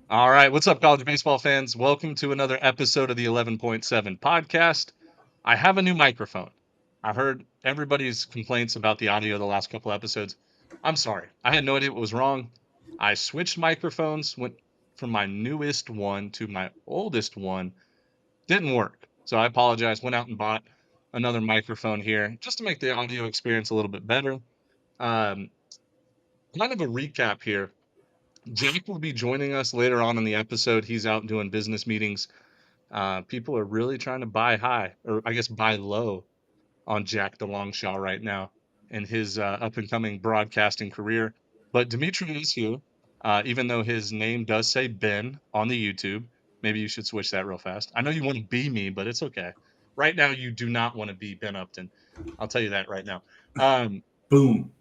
All right, what's up, college baseball fans? Welcome to another episode of the 11.7 podcast. I have a new microphone. I heard everybody's complaints about the audio the last couple episodes. I'm sorry. I had no idea what was wrong. I switched microphones, went from my newest one to my oldest one. Didn't work. So I apologize. Went out and bought another microphone here just to make the audio experience a little bit better. Um, Kind of a recap here. Jack will be joining us later on in the episode. He's out doing business meetings. People are really trying to buy high, or I guess buy low, on Jack the Longshaw right now in his up and coming broadcasting career. But Dimitri is here, even though his name does say Ben on the YouTube. Maybe you should switch that real fast. I know you want to be me, but it's okay. Right now, you do not want to be Ben Upton. I'll tell you that right now. Um, Boom.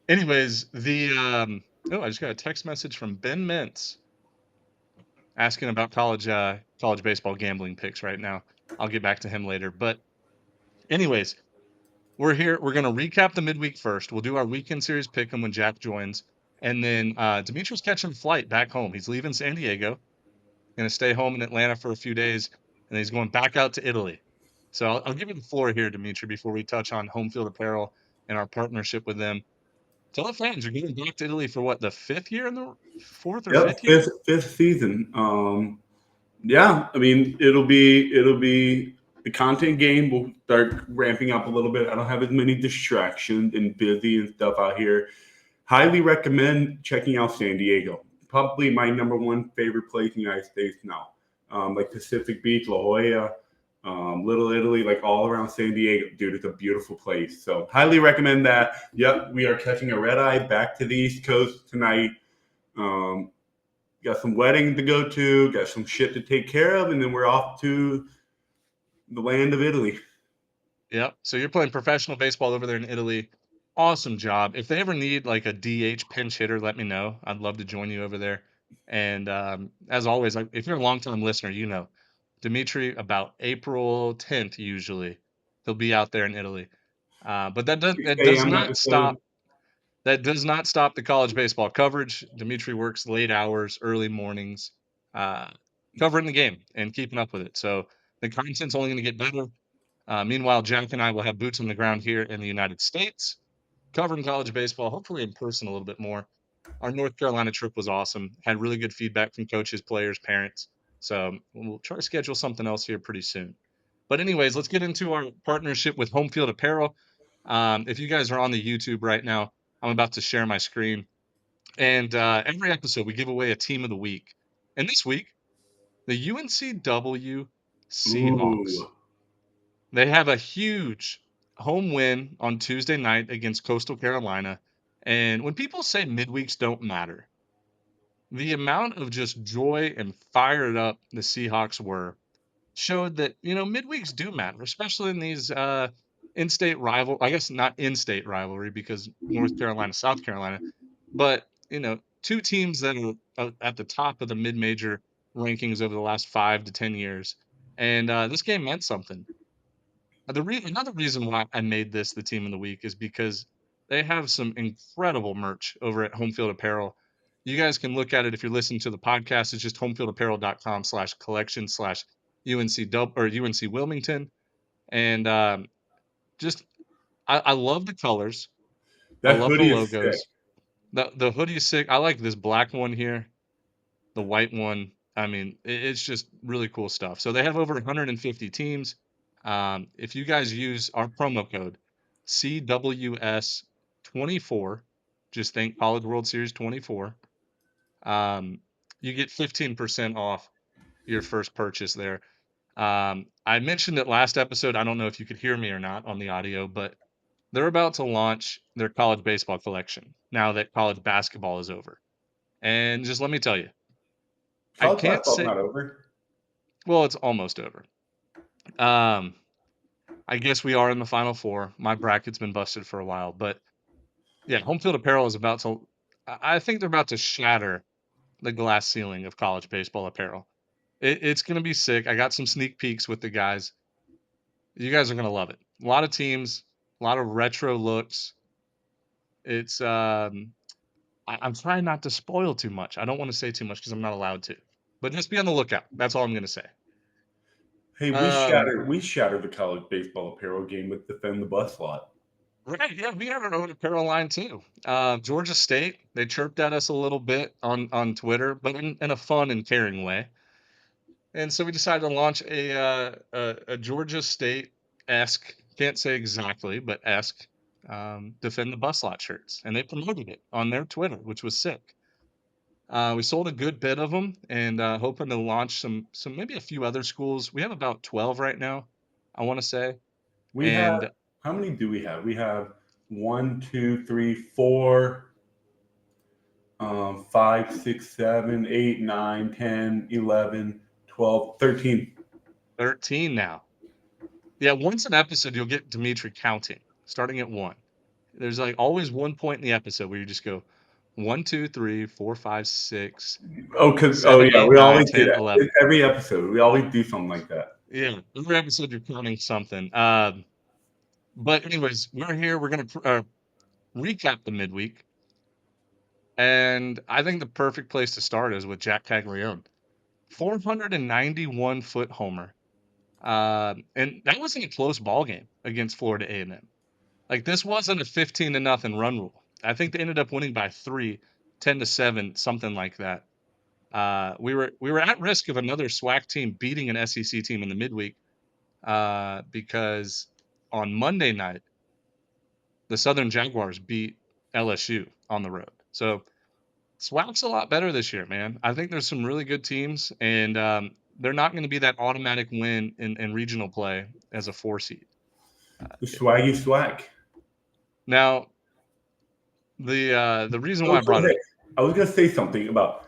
Anyways, oh, I just got a text message from Ben Mintz asking about college baseball gambling picks right now. I'll get back to him later. But anyways, we're here. We're gonna recap the midweek first. We'll do our weekend series pick 'em when Jack joins, and then Demetrius catching a flight back home. He's leaving San Diego, gonna stay home in Atlanta for a few days, and then he's going back out to Italy. So I'll give you the floor here, Dimitri, before we touch on Home Field Apparel and our partnership with them. Tell the fans you're going back to Italy for what, the fifth year in the fourth or Yep, fifth year? fifth season. Yeah, I mean it'll be the content game will start ramping up a little bit. I don't have as many distractions and busy and stuff out here. Highly recommend checking out San Diego. Probably my number one favorite place in the United States now. Like Pacific Beach, La Jolla, Little Italy, like all around San Diego. Dude, it's a beautiful place. So highly recommend that. Yep, we are catching a red eye back to the East Coast tonight. Um, got some wedding to go to, got some shit to take care of, and then we're off to the land of Italy. Yep. So you're playing professional baseball over there in Italy. Awesome job. If they ever need like a DH pinch hitter, let me know. I'd love to join you over there. And as always, like, if you're a long-time listener, you know Dimitri about April 10th usually he'll be out there in Italy. But that does 6 a.m. episode. that does not stop the college baseball coverage. Dimitri works late hours, early mornings, uh, covering the game and keeping up with it. So the content's only going to get better. Meanwhile, Jack and I will have boots on the ground here in the United States, covering college baseball, hopefully in person a little bit more. Our North Carolina trip was awesome. Had really good feedback from coaches, players, parents. So we'll try to schedule something else here pretty soon. But anyways, let's get into our partnership with Home Field Apparel. If you guys are on the YouTube right now, I'm about to share my screen. And every episode, we give away a team of the week. And this week, the UNCW Seahawks. Ooh. They have a huge home win on Tuesday night against Coastal Carolina. And when people say midweeks don't matter, the amount of just joy and fired up the Seahawks were showed that, midweeks do matter, especially in these in-state rival, I guess not in-state rivalry because North Carolina, South Carolina, but two teams that are at the top of the mid-major rankings over the last 5 to 10 years. And this game meant something. Another reason why I made this the team of the week is because they have some incredible merch over at Home Field Apparel. You guys can look at it if you're listening to the podcast. It's just homefieldapparel.com/collection/UNC or UNC Wilmington. And just I love the colors. I That love the hoodie is sick. logos. The hoodie is sick. I like this black one here, the white one. I mean, it's just really cool stuff. So they have over 150 teams. If you guys use our promo code CWS24, just think College World Series 24, um, you get 15% off your first purchase there. I mentioned it last episode. I don't know if you could hear me or not on the audio, but they're about to launch their college baseball collection now that college basketball is over. And just let me tell you, I College can't basketball's say, not over. well, it's almost over. Um, I guess we are in the final four. My bracket's been busted for a while, but yeah, Home Field Apparel is about to. I think they're about to shatter the glass ceiling of college baseball apparel. It's going to be sick. I got some sneak peeks with the guys. You guys are going to love it. A lot of teams, a lot of retro looks. It's I'm trying not to spoil too much. I don't want to say too much because I'm not allowed to. But just be on the lookout. That's all I'm going to say. Hey, we Um, shattered the college baseball apparel game with Defend the Bus lot. right, yeah, we have our own apparel line too. Georgia State, they chirped at us a little bit on Twitter, but in a fun and caring way. And so we decided to launch a Georgia State esque, can't say exactly, but esque Defend the Bus Lot shirts, and they promoted it on their Twitter, which was sick. We sold a good bit of them, and hoping to launch some maybe a few other schools. We have about 12 right now, I want to say, We have and how many do we have? We have one, two, three, four, 5, 6, 7, 8, 9, 10, 11, 12, 13. 13 now. Yeah, once an episode, you'll get Dimitri counting, starting at one. There's like always one point in the episode where you just go 1, 2, 3, 4, 5, 6, Oh 7, yeah, 8, we 9, always do 10, that. 11. Every episode, we always do something like that. Yeah, every episode you're counting something. But anyways, we're here. We're gonna recap the midweek, and I think the perfect place to start is with Jack Caglione, 491-foot homer. And that wasn't a close ball game against Florida A&M. Like this wasn't a 15-0 run rule. I think they ended up winning by 3, 10-7, something like that. We were at risk of another SWAC team beating an SEC team in the midweek because on Monday night the Southern Jaguars beat LSU on the road. So SWAC's a lot better this year, man. I think there's some really good teams, and they're not going to be that automatic win in regional play as a 4 seed. The swaggy swag. Now, the reason why I So, brought it hey, up, I was gonna say something about.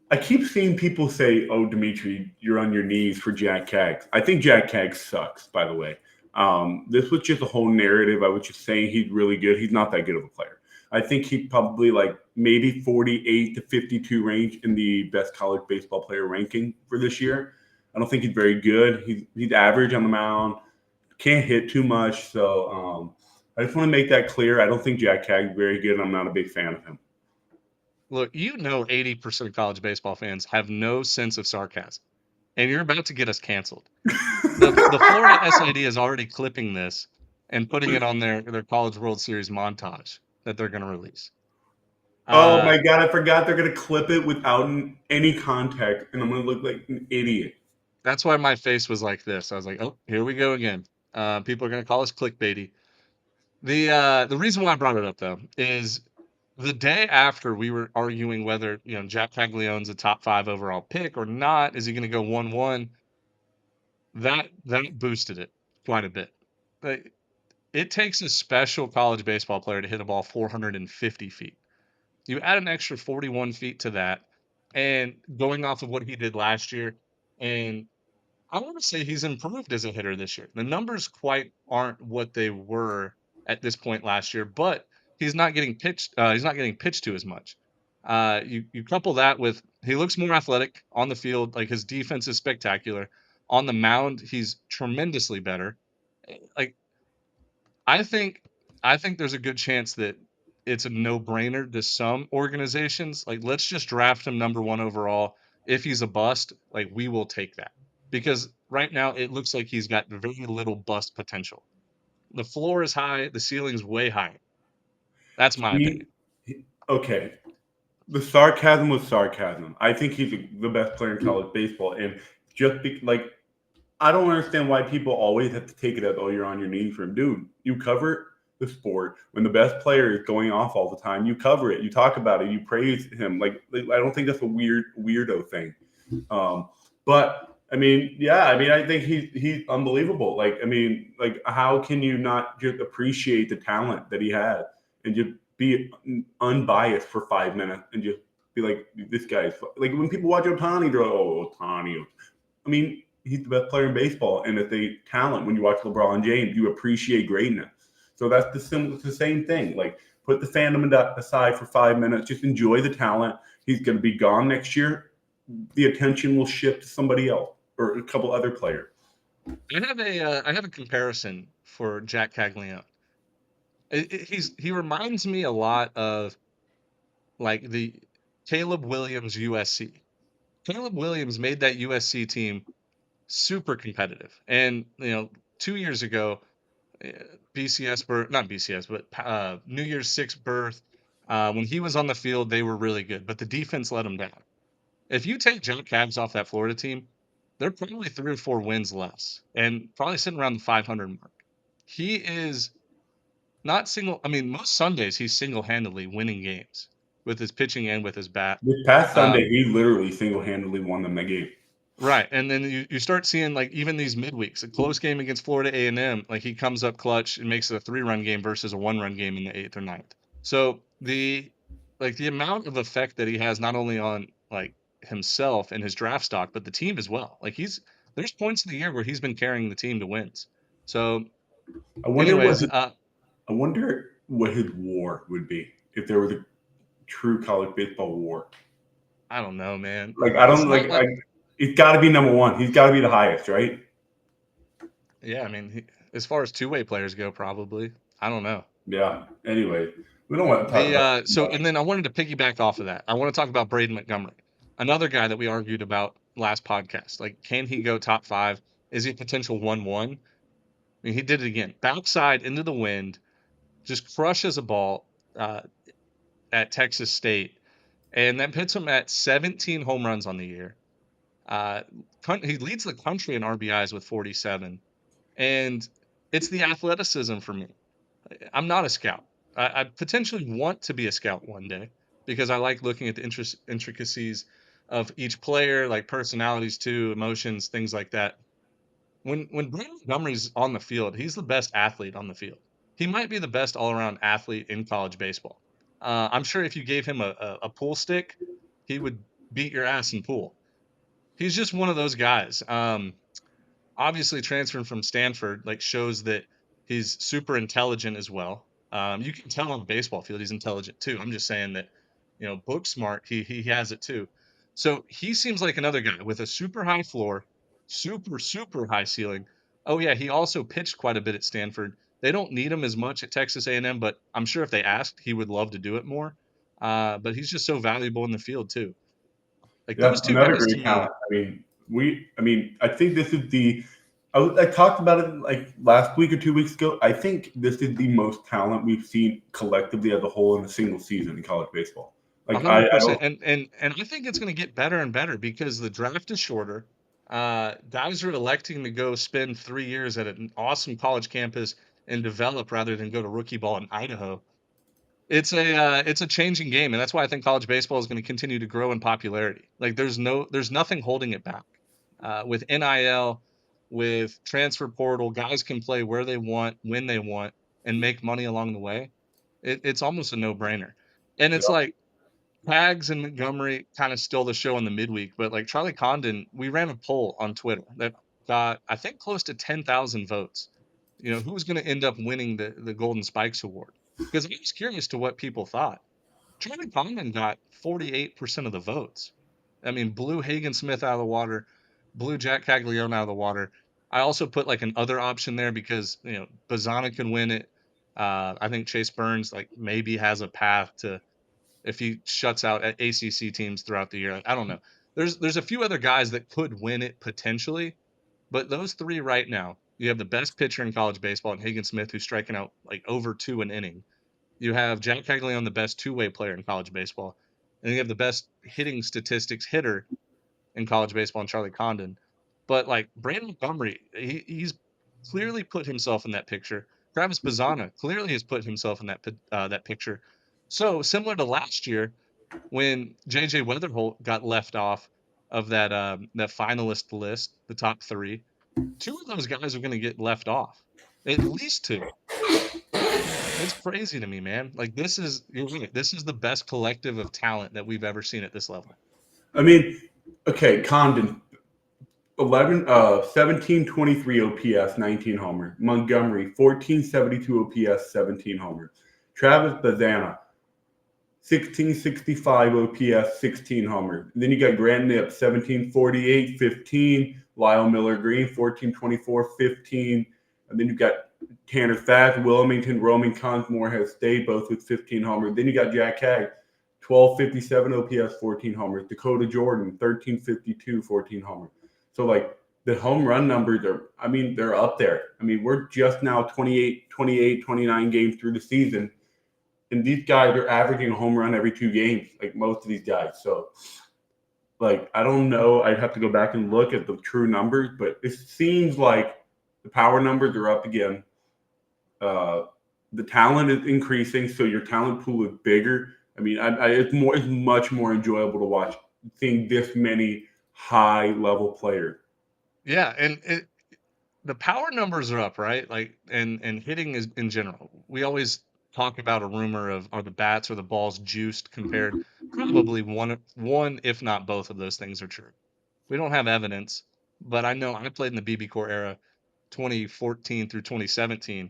I keep seeing people say, "Oh, Dimitri, you're on your knees for Jack Caggs." I think Jack Caggs sucks. By the way, this was just a whole narrative. I was just saying he's really good. He's not that good of a player. I think he probably like maybe 48 to 52 range in the best college baseball player ranking for this year. I don't think he's very good. He's average on the mound. Can't hit too much. So I just want to make that clear. I don't think Jack Caggs is very good. I'm not a big fan of him. look, 80% of college baseball fans have no sense of sarcasm, and you're about to get us canceled. The Florida SID is already clipping this and putting it on their College World Series montage that they're going to release. Oh Uh, my god, I forgot they're gonna clip it without any context, and I'm gonna look like an idiot. that's why my face was like this. I was like, oh, here we go again. People are going to call us clickbaity. The reason why I brought it up though is the day after we were arguing whether Jack Caglione's a top 5 overall pick or not. Is he going to go 1-1? That boosted it quite a bit. But it takes a special college baseball player to hit a ball 450 feet. You add an extra 41 feet to that, and going off of what he did last year, and I want to say he's improved as a hitter this year. The numbers quite aren't what they were at this point last year, but he's not getting pitched. He's not getting pitched to as much. You couple that with he looks more athletic on the field. Like his defense is spectacular. On the mound, he's tremendously better. Like I think I think there's a good chance that it's a no-brainer to some organizations. Like, let's just draft him number 1 overall. If he's a bust, like we will take that. Because right now it looks like he's got very little bust potential. The floor is high, the ceiling's way high. That's my opinion. He, okay, the sarcasm was sarcasm. I think he's the best player in college baseball, and like I don't understand why people always have to take it as, "Oh, you're on your knees for him." Dude, you cover the sport when the best player is going off all the time. You cover it, you talk about it, you praise him. I don't think that's a weirdo thing. But I mean, yeah, I mean, I think he's unbelievable. How can you not just appreciate the talent that he had and just be unbiased for 5 minutes and just be like, this guy's like when people watch Otani, they're like, "Oh, Otani." I mean, he's the best player in baseball, and it's a talent. When you watch LeBron James, you appreciate greatness. So that's the same thing. Like, put the fandom aside for 5 minutes. Just enjoy the talent. He's going to be gone next year. The attention will shift to somebody else or a couple other players. I have a comparison for Jack Caglione. He reminds me a lot of like the Caleb Williams USC. Caleb Williams made that USC team super competitive. And, 2 years ago, uh, BCS birth, not BCS, but New Year's Six birth, when he was on the field, they were really good, but the defense let them down. If you take Jack Cabs off that Florida team, they're probably 3 or 4 wins less and probably sitting around the 500 mark. He is not single. I mean, most Sundays he's single-handedly winning games with his pitching and with his bat. This past Um, Sunday, he literally single-handedly won them that game. right, and then you start seeing like even these midweeks, a close game against Florida A&M, like he comes up clutch and makes it a 3-run game versus a 1-run game in the 8th or ninth. So the amount of effect that he has not only on like himself and his draft stock, but the team as well. Like there's points in the year where he's been carrying the team to wins. So, I wonder what anyways, his, I wonder what his WAR would be if there was a true college baseball WAR. I don't know, man. Like I It's don't not like like it's got to be number one. He's got to be the highest, right? yeah, I mean, as far as two-way players go, probably. I don't know. Yeah. Anyway, we don't want to talk The about so much. and then I wanted to piggyback off of that. I want to talk about Braden Montgomery, another guy that we argued about last podcast. Like, can he go top five? Is he a potential 1-1? I mean, he did it again. Backside into the wind, just crushes a ball uh, at Texas State, and that puts him at 17 home runs on the year. Uh, he leads the country in RBIs with 47, and it's the athleticism for me. I'm not a scout. I potentially want to be a scout one day because I like looking at the intricacies of each player, like personalities too, emotions, things like that. When Brandon Montgomery's on the field, he's the best athlete on the field. He might be the best all around athlete in college baseball. I'm sure if you gave him a pool stick, he would beat your ass in pool. He's just one of those guys. Obviously transferring from Stanford like shows that he's super intelligent as well. You can tell on the baseball field he's intelligent too. I'm just saying that, book smart, he has it too. So he seems like another guy with a super high floor, super high ceiling. Oh yeah, he also pitched quite a bit at Stanford. They don't need him as much at Texas A&M, but I'm sure if they asked, he would love to do it more. But he's just so valuable in the field too. Like Yeah, those two another guys to great talent. me. I think this is the. I talked about it like last week or 2 weeks ago. I think this is the most talent we've seen collectively as a whole in a single season in college baseball. Like I 100%, don't. and I think it's going to get better and better because the draft is shorter. Guys are electing to go spend 3 years at an awesome college campus and develop rather than go to rookie ball in Idaho. It's a changing game, and that's why I think college baseball is going to continue to grow in popularity. Like there's nothing holding it back. With NIL, with transfer portal, guys can play where they want, when they want, and make money along the way. It's almost a no brainer, and it's like Pags and Montgomery kind of stole the show in the midweek, but like Charlie Condon, we ran a poll on Twitter that got I think close to 10,000 votes. Who's going to end up winning the Golden Spikes Award? Because I was curious to what people thought. Charlie Condon got 48% of the votes. I mean, blew Hagen Smith out of the water, blew Jack Caglione out of the water. I also put like an other option there because Bazana can win it. I think Chase Burns like maybe has a path to if he shuts out ACC teams throughout the year. I don't know. There's a few other guys that could win it potentially, but those three right now, you have the best pitcher in college baseball in Hagen Smith, who's striking out like over 2 an inning. You have Jack Caglione, the best two-way player in college baseball, and you have the best hitting statistics hitter in college baseball in Charlie Condon. But like Brandon Montgomery, he's clearly put himself in that picture. Travis Bazana clearly has put himself in that picture. So similar to last year, when JJ Weatherholt got left off of that finalist list, the top three, two of those guys are going to get left off, at least two. It's crazy to me, man. Like you're right. This is the best collective of talent that we've ever seen at this level. I mean, okay, Condon 1723 OPS, 19 homer. Montgomery 1472 OPS, 17 homers. Travis Bazana 1665 OPS, 16 homer. Then you got Grant Nip, 1748, 15. Lyle Miller Green, 1424, 15. And then you got Tanner Fast, Wilmington, Roman Consmore has stayed both with 15 homers. Then you got Jack Hag, 1257 OPS, 14 homers. Dakota Jordan, 1352, 14 homers. So like the home run numbers are, I mean, they're up there. I mean, we're just now 28, 29 games through the season. And these guys are averaging a home run every 2 games, like most of these guys. So like I don't know. I'd have to go back and look at the true numbers, but it seems like the power numbers are up again. Uh, the talent is increasing, so your talent pool is bigger. I mean, it's much more enjoyable to watch seeing this many high level players. Yeah, and the power numbers are up, right? Like, and hitting is in general. We always talk about a rumor of are the bats or the balls juiced compared. Probably one, if not both of those things are true. We don't have evidence, but I know I played in the BB core era, 2014 through 2017,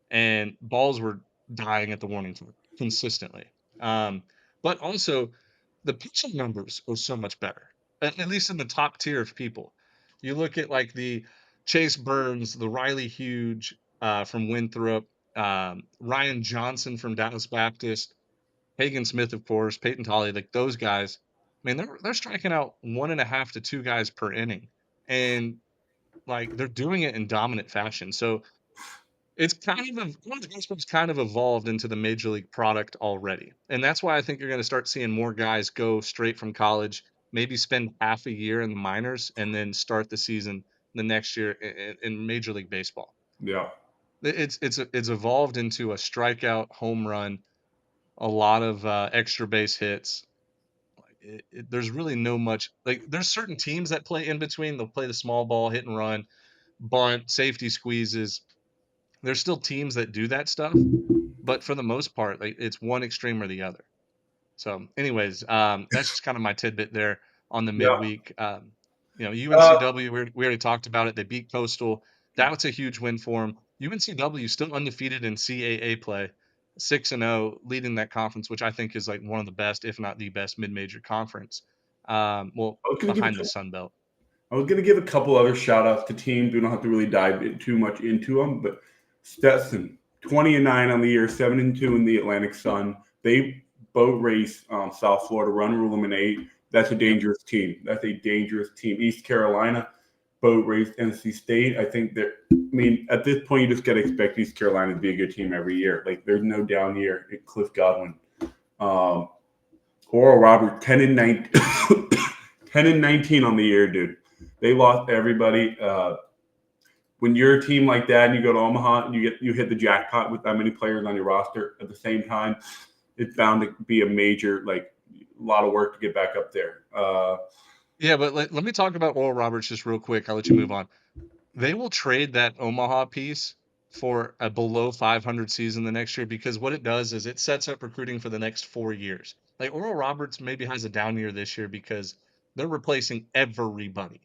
and balls were dying at the warning track consistently. Um, but also the pitching numbers are so much better, at least in the top tier of people. You look at like the Chase Burns, the Riley Hughes from Winthrop, Ryan Johnson from Dallas Baptist, Hagen Smith, of course, Peyton Tolley, like those guys. I mean, they're striking out 1.5 to 2 guys per inning, and like they're doing it in dominant fashion. So it's kind of baseball's kind of evolved into the major league product already, and that's why I think you're going to start seeing more guys go straight from college, maybe spend half a year in the minors, and then start the season the next year in Major League Baseball. Yeah, It's evolved into a strikeout, home run, a lot of extra base hits. There's really no much like there's certain teams that play in between. They'll play the small ball, hit and run, bunt, safety squeezes. There's still teams that do that stuff, but for the most part, like it's one extreme or the other. So, anyways, that's just kind of my tidbit there on the yeah. midweek. Uh, UNCW, we already talked about it. They beat Coastal. That was a huge win for them. UNCW still undefeated in CAA play, 6-0, leading that conference, which I think is like one of the best, if not the best, mid-major conference. Well, I was gonna give behind the Sun Belt. I was gonna give a couple other shout outs to teams. We don't have to really dive too much into them, but Stetson, 20-9 on the year, 7-2 in the Atlantic Sun. They boat race South Florida, run rule them in 8. That's a Yep. dangerous team. That's a dangerous team. East Carolina, boat race NC State. I think that. I mean, at this point, you just got to expect East Carolina to be a good team every year. Like, there's no down year. Cliff Godwin, um, Oral Roberts, 10-19, 10-19 on the year, dude. They lost everybody. When you're a team like that and you go to Omaha and you hit the jackpot with that many players on your roster at the same time, it's bound to be a major like a lot of work to get back up there. Yeah, but let me talk about Oral Roberts just real quick. I'll let you move on. They will trade that Omaha piece for a below 500 season the next year because what it does is it sets up recruiting for the next 4 years. Like Oral Roberts maybe has a down year this year because they're replacing everybody.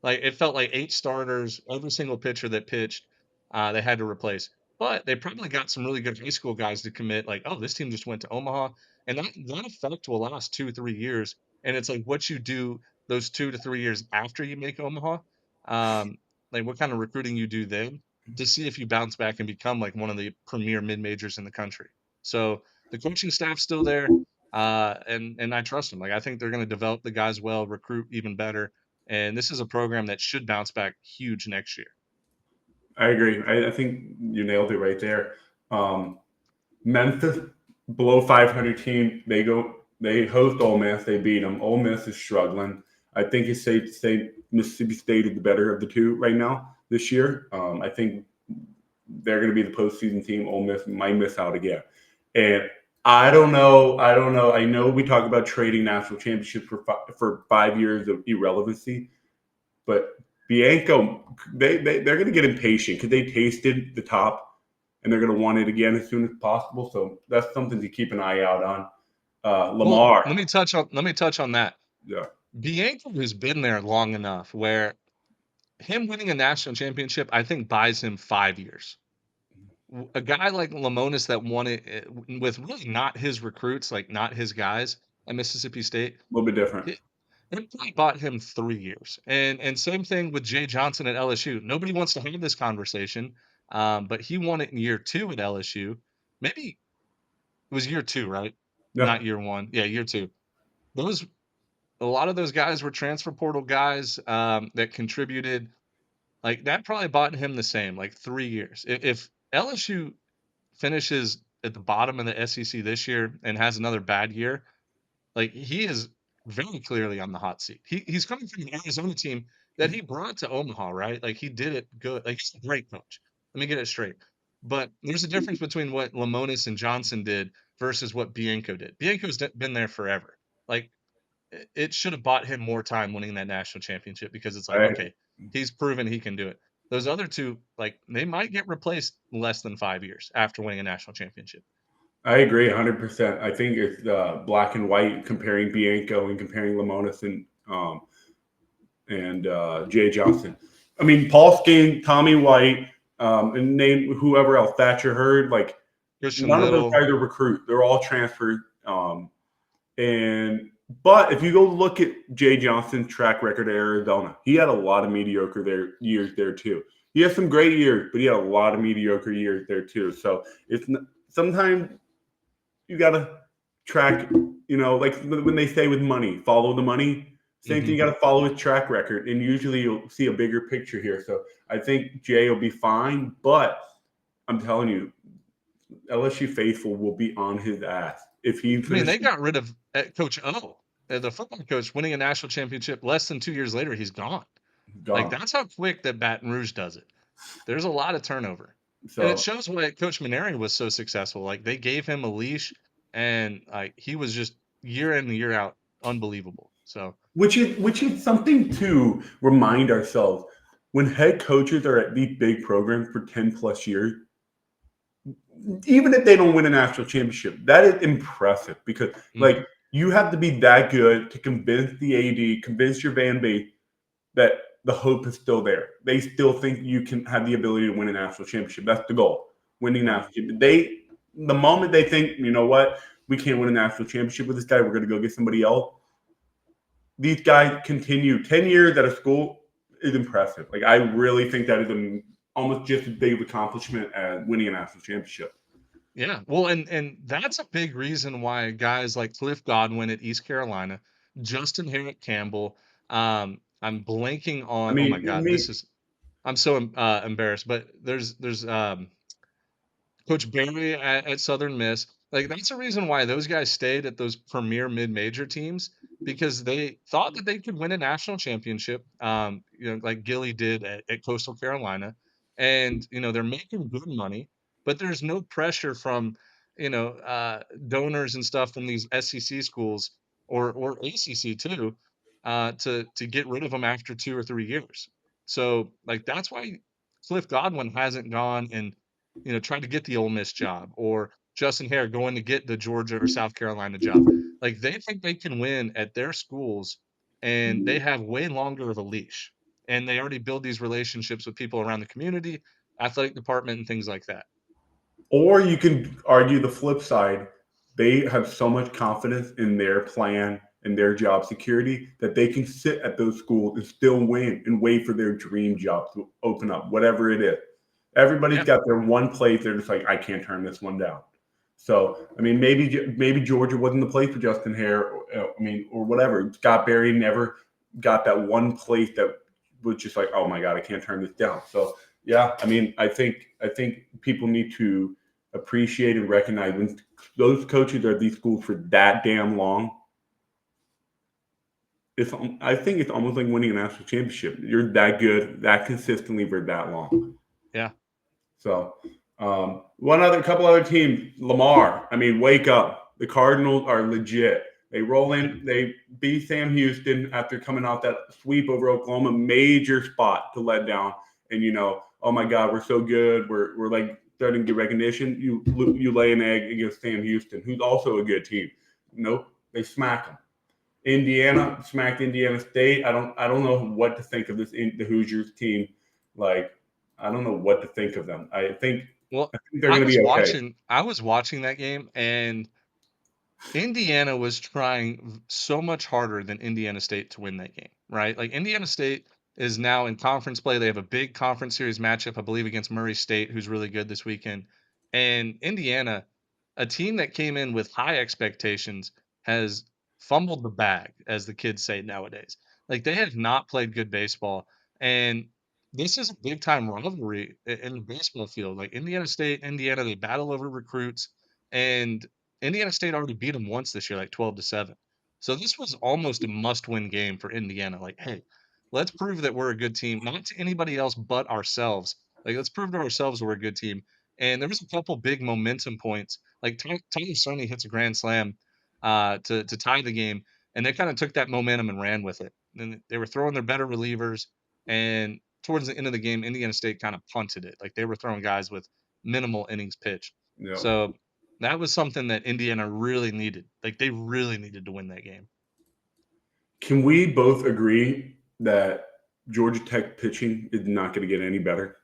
Like it felt like 8 starters, every single pitcher that pitched, they had to replace. But they probably got some really good high school guys to commit. Like, oh, this team just went to Omaha, and that effect will last 2 3 years. And it's like what you do those 2 to 3 years after you make Omaha, um, like what kind of recruiting you do then to see if you bounce back and become like one of the premier mid majors in the country. So the coaching staff's still there, and I trust them. Like I think they're going to develop the guys well, recruit even better, and this is a program that should bounce back huge next year. I agree. I think you nailed it right there. Um, Memphis, below 500 team. They host Ole Miss. They beat them. Ole Miss is struggling. I think it's safe to say Mississippi State is the better of the two right now this year. I think they're going to be the postseason team. Ole Miss might miss out again. And I don't know. I don't know. I know we talk about trading national championships for 5 years of irrelevancy, but Bianco, they're going to get impatient because they tasted the top and they're going to want it again as soon as possible. So that's something to keep an eye out on. Well, Lamar, let me touch on that. yeah, Bianco has been there long enough where him winning a national championship, I think, buys him 5 years. A guy like Lamonis that won it with really not his recruits, like not his guys at Mississippi State, a little bit different. it, it probably bought him 3 years. And same thing with Jay Johnson at LSU. Nobody wants to have this conversation, but he won it in year 2 at LSU. Maybe it was year 2, right? Yeah, not year one. Yeah, year two. Those A lot of those guys were transfer portal guys that contributed. Like that probably bought him the same, like 3 years. If LSU finishes at the bottom of the SEC this year and has another bad year, like he is very clearly on the hot seat. He's coming from an Arizona team that he brought to Omaha, right? Like he did it good. Like he's a great coach. Let me get it straight. But there's a difference between what Lamonis and Johnson did versus what Bianco did. Bianco's been there forever. Like it should have bought him more time winning that national championship because it's like, I okay, he's proven he can do it. Those other two, like they might get replaced less than 5 years after winning a national championship. I agree 100%. I think it's black and white comparing Bianco and comparing Lamonis and Jay Johnson. I mean, Paul Skeen, Tommy White, and name whoever else, Thatcher Hurd, like Christian none of those Little, guys are recruit. They're all transferred. And but if you go look at Jay Johnson's track record at Arizona, he had a lot of mediocre years there too. He has some great years, but he had a lot of mediocre years there too. So it's sometimes you gotta track. You know, like when they say with money, follow the money. Same thing, hmm you got to follow his track record, and usually you'll see a bigger picture here. So I think Jay will be fine, but I'm telling you, LSU faithful will be on his ass if he I mean, finishes they got rid of Coach O, the football coach, winning a national championship. Less than 2 years later, he's gone. Like gone. that's how quick that Baton Rouge does it. There's a lot of turnover, and it So shows why Coach Maneri was so successful. Like they gave him a leash, and like he was just year in and year out unbelievable. So which is something to remind ourselves when head coaches are at these big programs for 10 plus years, even if they don't win a national championship, that is impressive because like mhm. you have to be that good to convince the AD, convince your Van Bay that the hope is still there. They still think you can have the ability to win a national championship. That's the goal, winning Right. national championship. The moment they think, you know what, we can't win a national championship with this guy, we're going to go get somebody else. These guys continue 10 years at a school is impressive. Like I really think that is almost just as big of accomplishment as winning a national championship. Yeah. Well, and that's a big reason why guys like Cliff Godwin at East Carolina, Justin Herrick Campbell, I'm blanking I on. Oh my mean, God, me, I'm so embarrassed. But there's Coach Barry at Southern Miss. Like that's the reason why those guys stayed at those premier mid-major teams because they thought that they could win a national championship. Like Gilly did at Coastal Carolina, and they're making good money, but there's no pressure from donors and stuff from these SEC schools or ACC too, to get rid of them after 2 or 3 years. So like that's why Cliff Godwin hasn't gone and trying to get the Ole Miss job or Justin Hare going to get the Georgia or South Carolina job. Like they think they can win at their schools and they have way longer of a leash. And they already build these relationships with people around the community, athletic department, and things like that. or you can argue the flip side. They have so much confidence in their plan and their job security that they can sit at those schools and still win and wait for their dream job to open up, whatever it is. Everybody's Yeah. got their one place. They're just like, I can't turn this one down. So, I mean, maybe Georgia wasn't the place for Justin Hare. I mean, or whatever. Scott Barry never got that one place that was just like, oh my god, I can't turn this down. So, yeah, I mean, I think people need to appreciate and recognize when those coaches are at these schools for that damn long. I think it's almost like winning a national championship. You're that good, that consistently for that long. Yeah. So, couple other teams, Lamar. I mean, wake up. The Cardinals are legit. They roll in. They beat Sam Houston after coming off that sweep over Oklahoma. Major spot to let down. And oh my God, we're so good. We're like starting to get recognition. You lay an egg against Sam Houston, who's also a good team. Nope, they smack them. Indiana smacked Indiana State. I don't know what to think of the Hoosiers team. Like I don't know what to think of them. Well, I think they're going to be okay. I was watching that game and Indiana was trying so much harder than Indiana State to win that game, right? Like Indiana State is now in conference play. They have a big conference series matchup, I believe, against Murray State, who's really good this weekend. And Indiana, a team that came in with high expectations has fumbled the bag, as the kids say nowadays. Like they have not played good baseball, and this is a big time rivalry in the baseball field. Like Indiana State, Indiana, they battle over recruits, and Indiana State already beat them once this year, like 12-7. So this was almost a must win game for Indiana. Like, hey, let's prove that we're a good team, not to anybody else but ourselves. Like, let's prove to ourselves we're a good team. And there was a couple big momentum points. Like Tyler Sony hits a grand slam to tie the game, and they kind of took that momentum and ran with it. And they were throwing their better relievers, and towards the end of the game, Indiana State kind of punted it. Like they were throwing guys with minimal innings pitched. Yeah. So that was something that Indiana really needed. Like they really needed to win that game. Can we both agree that Georgia Tech pitching is not going to get any better?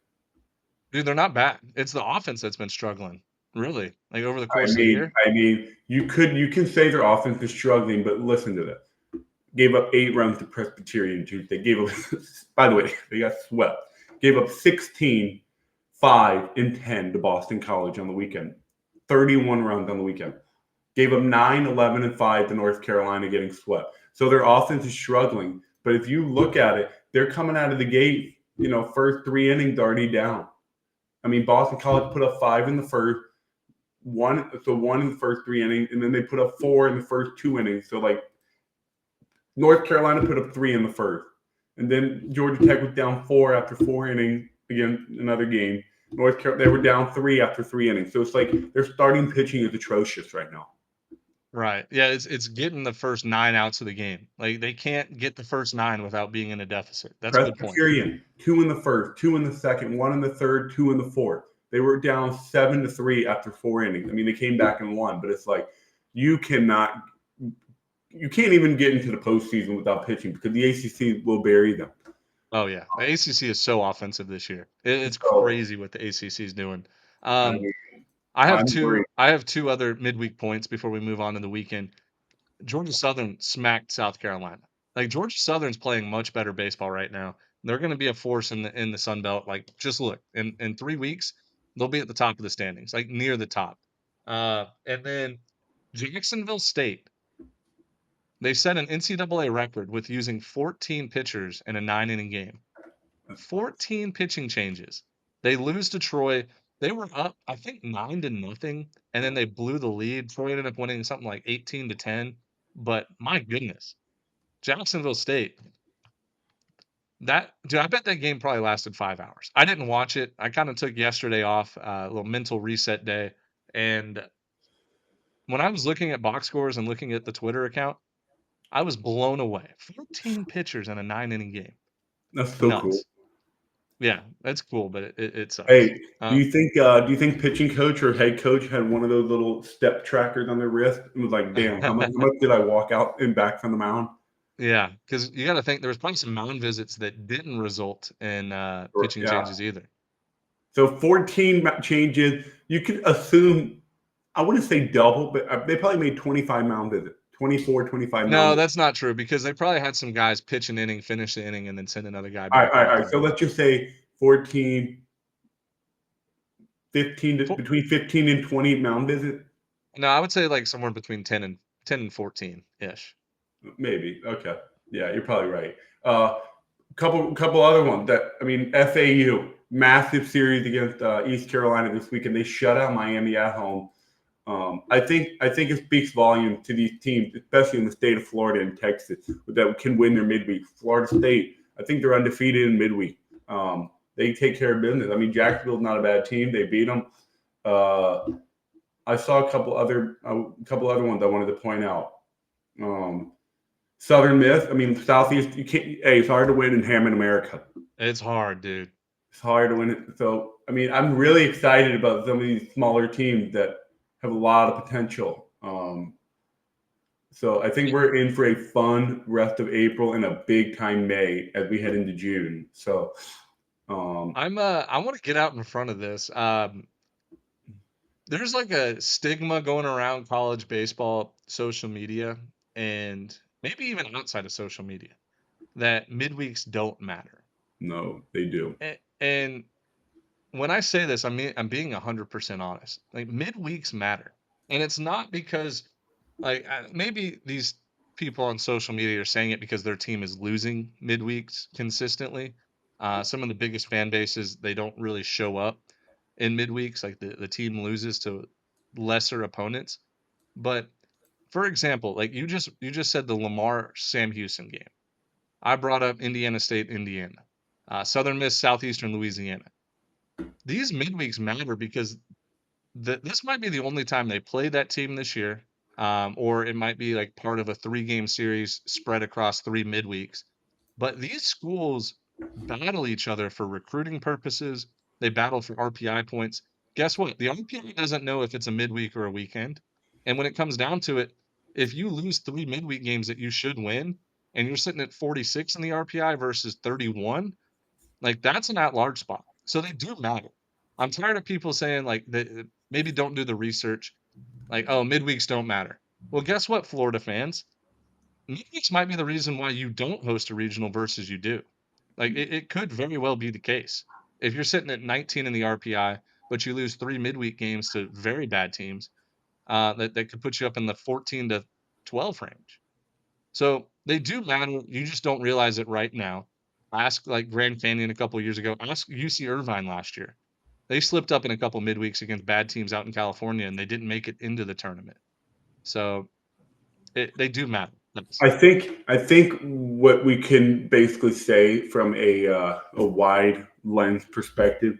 Dude, they're not bad. It's the offense that's been struggling, really, like over the I course of the mean, year. I mean, you can say their offense is struggling, but listen to this. Gave up 8 runs to Presbyterian Tuesday. Gave up, by the way, they got swept. Gave up 16, 5, and 10 to Boston College on the weekend. 31 runs on the weekend. Gave up 9, 11, and 5 to North Carolina, getting swept. So their offense is struggling. But if you look at it, they're coming out of the gate, first 3 innings already down. I mean, Boston College put up 5 in the first, one in the first 3 innings, and then they put up 4 in the first 2 innings. So like North Carolina put up 3 in the first, and then Georgia Tech was down 4 after 4 innings. Again, another game. They were down 3 after 3 innings. So it's like their starting pitching is atrocious right now. Right. Yeah, it's getting the first 9 outs of the game. Like, they can't get the first 9 without being in a deficit. That's a good point. Presbyterian, 2 in the first, 2 in the second, 1 in the third, 2 in the fourth. They were down 7-3 after 4 innings. I mean, they came back and won, but it's like you can't even get into the postseason without pitching because the ACC will bury them. Oh, yeah. The ACC is so offensive this year. It's So crazy what the ACC is doing. I Um, mean, I have I'm 2 worried. I have 2 other midweek points before we move on to the weekend. Georgia Southern smacked South Carolina. Like, Georgia Southern's playing much better baseball right now. They're gonna be a force in the Sun Belt. Like, just look, in 3 weeks, they'll be at the top of the standings, like, near the top. And then Jacksonville State, they set an NCAA record with using 14 pitchers in a 9-inning game. 14 pitching changes. They lose to Troy. They were up, I think, 9-0, and then they blew the lead. Troy ended up winning something like 18-10. But my goodness, Jacksonville State, that dude, I bet that game probably lasted 5 hours. I didn't watch it. I kind of took yesterday off, a little mental reset day. And when I was looking at box scores and looking at the Twitter account, I was blown away. 14 pitchers in a 9-inning game. That's so cool. Nuts. Yeah, that's cool, but it sucks. Hey, do Um, you think pitching coach or head coach had one of those little step trackers on their wrist and was like, "Damn, how much did I walk out and back from the mound?" yeah, because you got to think there was probably some mound visits that didn't result in Or, pitching yeah. changes either. So 14 changes. You could assume, I wouldn't say double, but they probably made 25 mound visits, 24, 25 mound No, visits. that's not true because they probably had some guys pitch an inning, finish the inning, and then send another guy All right, back all right, out all right. there. So let's just say 14, 15, Fo- between 15 and 20 mound visits. No, I would say like somewhere between 10 and 14 ish. Maybe. Okay. Yeah, you're probably right. Couple other ones that I mean, FAU massive series against East Carolina this weekend. They shut out Miami at home. I think it speaks volume to these teams, especially in the state of Florida and Texas, that can win their midweek. Florida State, I think they're undefeated in midweek. They take care of business. I mean, Jacksonville's not a bad team. They beat them. I saw a couple other ones I wanted to point out. Southern Miss. I mean, Southeast. You can't. Hey, it's hard to win in Hammond, America. It's hard, dude. It's hard to win it. So, I mean, I'm really excited about some of these smaller teams that have a lot of potential. So I think we're in for a fun rest of April and a big time May as we head into June. So, I want to get out in front of this. There's like a stigma going around college baseball social media and maybe even outside of social media that midweeks don't matter. no, they do. And when I say this, I'm being 100% honest. Like midweeks matter. And it's not because, like, maybe these people on social media are saying it because their team is losing midweeks consistently. Some of the biggest fan bases, they don't really show up in midweeks. Like the team loses to lesser opponents. But for example, like you just said the Lamar Sam Houston game. I brought up Indiana State, Indiana, Southern Miss, Southeastern Louisiana. These midweeks matter because this might be the only time they play that team this year, or it might be like part of a 3-game series spread across 3 midweeks. But these schools battle each other for recruiting purposes. They battle for RPI points. Guess what? The RPI doesn't know if it's a midweek or a weekend. And when it comes down to it, if you lose 3 midweek games that you should win, and you're sitting at 46 in the RPI versus 31, like that's an at-large spot. So they do matter. I'm tired of people saying like that maybe don't do the research, like, oh, midweeks don't matter. Well, guess what, Florida fans? Midweeks might be the reason why you don't host a regional versus you do. Like it could very well be the case. If you're sitting at 19 in the RPI, but you lose 3 midweek games to very bad teams, that could put you up in the 14 to 12 range. So they do matter. You just don't realize it right now. Ask like Grand Canyon a couple years ago. Ask UC Irvine last year. They slipped up in a couple midweeks against bad teams out in California, and they didn't make it into the tournament. So they do matter. Yes. I think what we can basically say from a wide lens perspective,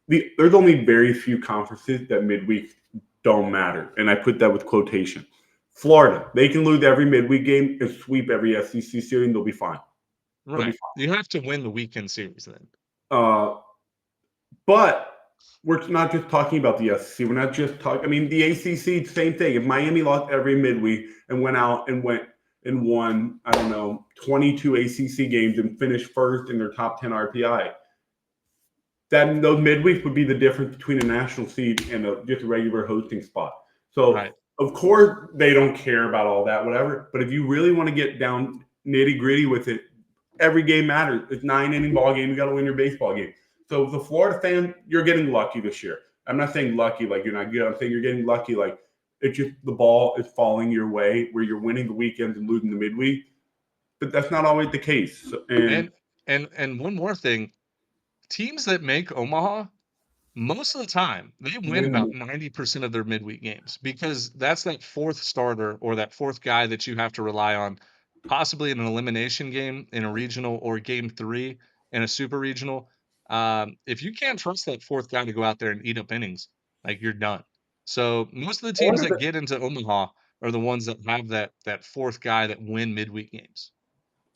there's only very few conferences that midweek don't matter, and I put that with quotation. Florida, they can lose every midweek game and sweep every SEC series, and they'll be fine. They'll be Right. You have to win the weekend series then. fine. But we're not just talking about the SEC. We're not just talking. I mean, the ACC, same thing. If Miami lost every midweek and went out and won, I don't know, 22 ACC games and finished first in their top 10 RPI, then those midweeks would be the difference between a national seed and just a regular hosting spot. So, Right. of course, they don't care about all that, whatever. But if you really want to get down nitty gritty with it, every game matters. It's 9 inning ball game. You got to win your baseball game. So, the Florida fan, you're getting lucky this year. I'm not saying lucky like you're not good. I'm saying you're getting lucky like it's just the ball is falling your way where you're winning the weekends and losing the midweek. But that's not always the case. And And one more thing, teams that make Omaha, most of the time, they win win about 90% of their midweek games because that's that fourth starter or that fourth guy that you have to rely on, possibly in an elimination game in a regional or game 3 in a super regional. If you can't trust that fourth guy to go out there and eat up innings, like you're done. So most of the teams that Florida, get into Omaha are the ones that have that fourth guy that win midweek games.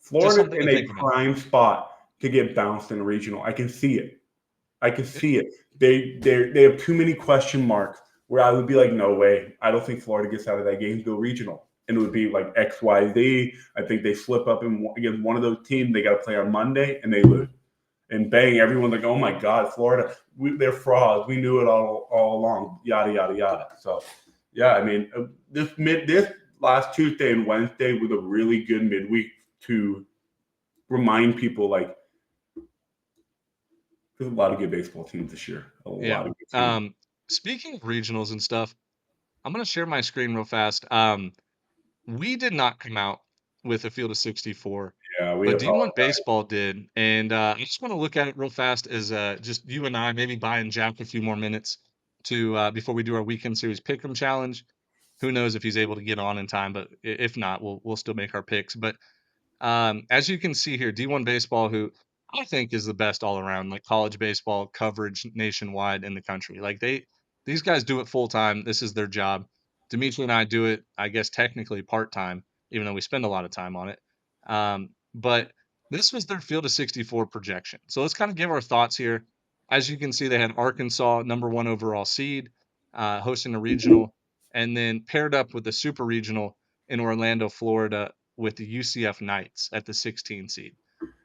Just Florida's something to in a think about. prime spot to get bounced in a regional. I can see it. I can Yeah, see it. They have too many question marks where I would be like, no way. I don't think Florida gets out of that game to go regional. And it would be like XYZ. I think they slip up against one of those teams. They got to play on Monday and they lose. And bang, everyone's like, oh my God, Florida, they're frauds. We knew it all along. Yada yada yada. So, yeah, I mean, this last Tuesday and Wednesday was a really good midweek to remind people like there's a lot of good baseball teams this year. A yeah. lot of good teams. Speaking of regionals and stuff, I'm gonna share my screen real fast. We did not come out with a field of 64, Yeah, we but D1 apologize. baseball did, and I just want to look at it real fast as just you and I maybe buying Jack a few more minutes to before we do our weekend series pick'em challenge. Who knows if he's able to get on in time, but if not, we'll still make our picks. But as you can see here, D1 baseball, who I think is the best all around, like college baseball coverage nationwide in the country. Like these guys do it full time. This is their job. Dimitri and I do it, I guess, technically part time, even though we spend a lot of time on it. But this was their field of 64 projection. So let's kind of give our thoughts here. As you can see, they had Arkansas, number 1 overall seed, hosting a regional, and then paired up with the super regional in Orlando, Florida, with the UCF Knights at the 16 seed.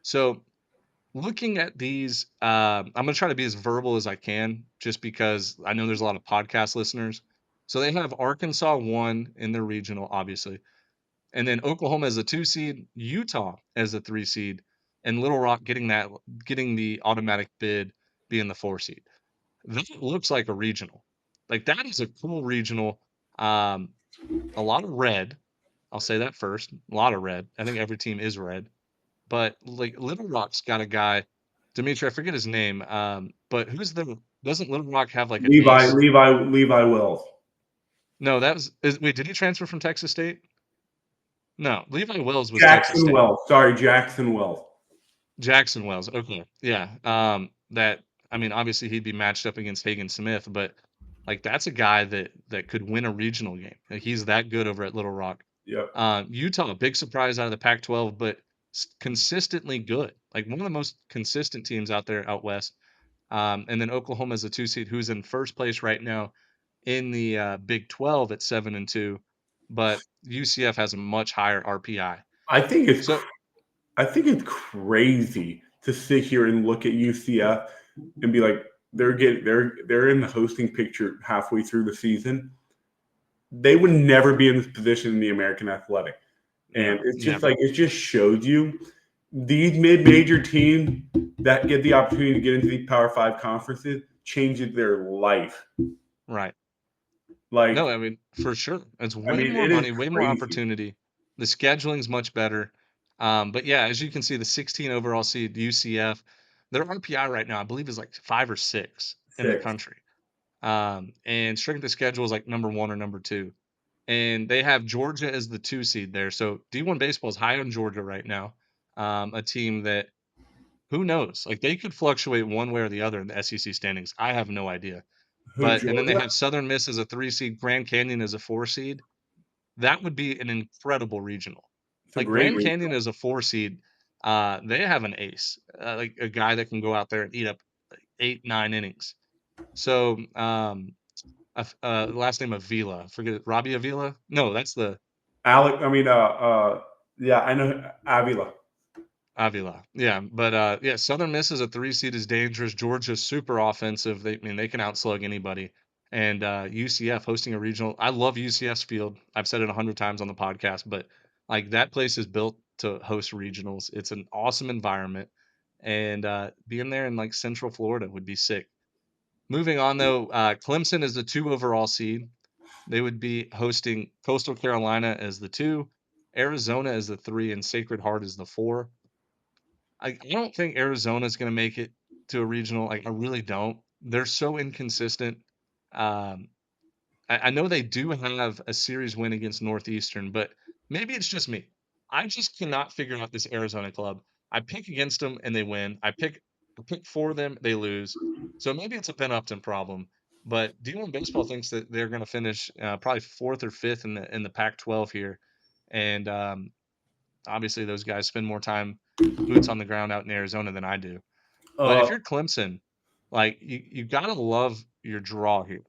So looking at these, I'm going to try to be as verbal as I can just because I know there's a lot of podcast listeners. So they have Arkansas 1 in their regional, obviously. And then Oklahoma as a 2 seed, Utah as a 3 seed, and Little Rock getting the automatic bid being the 4 seed. That looks like a regional. Like that is a cool regional. Um, a lot of red. I'll say that first. A lot of red. I think every team is red. But like Little Rock's got a guy, Dimitri, I forget his name. But who's the doesn't Little Rock have like an ace? Levi Wells. No, wait, did he transfer from Texas State? No, Levi Wells was Texas Jackson State. Wells. Sorry, Jackson Wells. Jackson Wells. Okay. Yeah. That I mean, obviously he'd be matched up against Hagen Smith, but like that's a guy that could win a regional game. Like, he's that good over at Little Rock. Yep. Utah, a big surprise out of the Pac-12, but consistently good. Like one of the most consistent teams out there out west. And then Oklahoma is a 2 seed who's in first place right now in the Big 12 at 7-2, but UCF has a much higher RPI. I think it's So I think it's crazy to sit here and look at UCF and be like, they're in the hosting picture halfway through the season. They would never be in this position in the American Athletic. And no, it's just never. like it just shows you these mid-major teams that get the opportunity to get into these Power Five conferences changes their life. Right. No, Like, I mean, for sure. It's I way mean, more it is money, way more crazy. opportunity. The scheduling's much better. But yeah, as you can see, the 16 overall seed UCF, their RPI right now, I believe, is like 5 or 6 in the 6. country. And strength of schedule is like number 1 or number 2. And they have Georgia as the 2 seed there. So D1 baseball is high on Georgia right now. A team that who knows? Like they could fluctuate one way or the other in the SEC standings. I have no idea. Who, But and then they Georgia? have Southern Miss as a 3 seed, Grand Canyon as a 4 seed. That would be an incredible regional. It's a Like great Grand Canyon regional. as a 4 seed, they have an ace, like a guy that can go out there and eat up like 8, 9 innings. So last name Avila, forget it, Robbie Avila. No, that's the Alec, I mean, yeah, I know Avila. Avila. Yeah, but yeah, Southern Miss as a 3 seed is dangerous. Georgia's super offensive. I mean, they can outslug anybody. And UCF hosting a regional. I love UCF's field. I've said it 100 times on the podcast, but like that place is built to host regionals. It's an awesome environment, and being there in like Central Florida would be sick. Moving on though, Clemson is the 2 overall seed. They would be hosting Coastal Carolina as the 2, Arizona as the 3, and Sacred Heart as the 4. I don't think Arizona's gonna make it to a regional. Like, I really don't. They're so inconsistent. Um, I know they do have a series win against Northeastern, but maybe it's just me. I just cannot figure out this Arizona club. I pick against them and they win. I pick for them, they lose. So maybe it's a Ben Upton problem. But D1 Baseball thinks that they're going to finish probably fourth or fifth in the Pac-12 here, and obviously those guys spend more time boots on the ground out in Arizona than I do. But if Uh, you're Clemson, like you gotta love your draw here.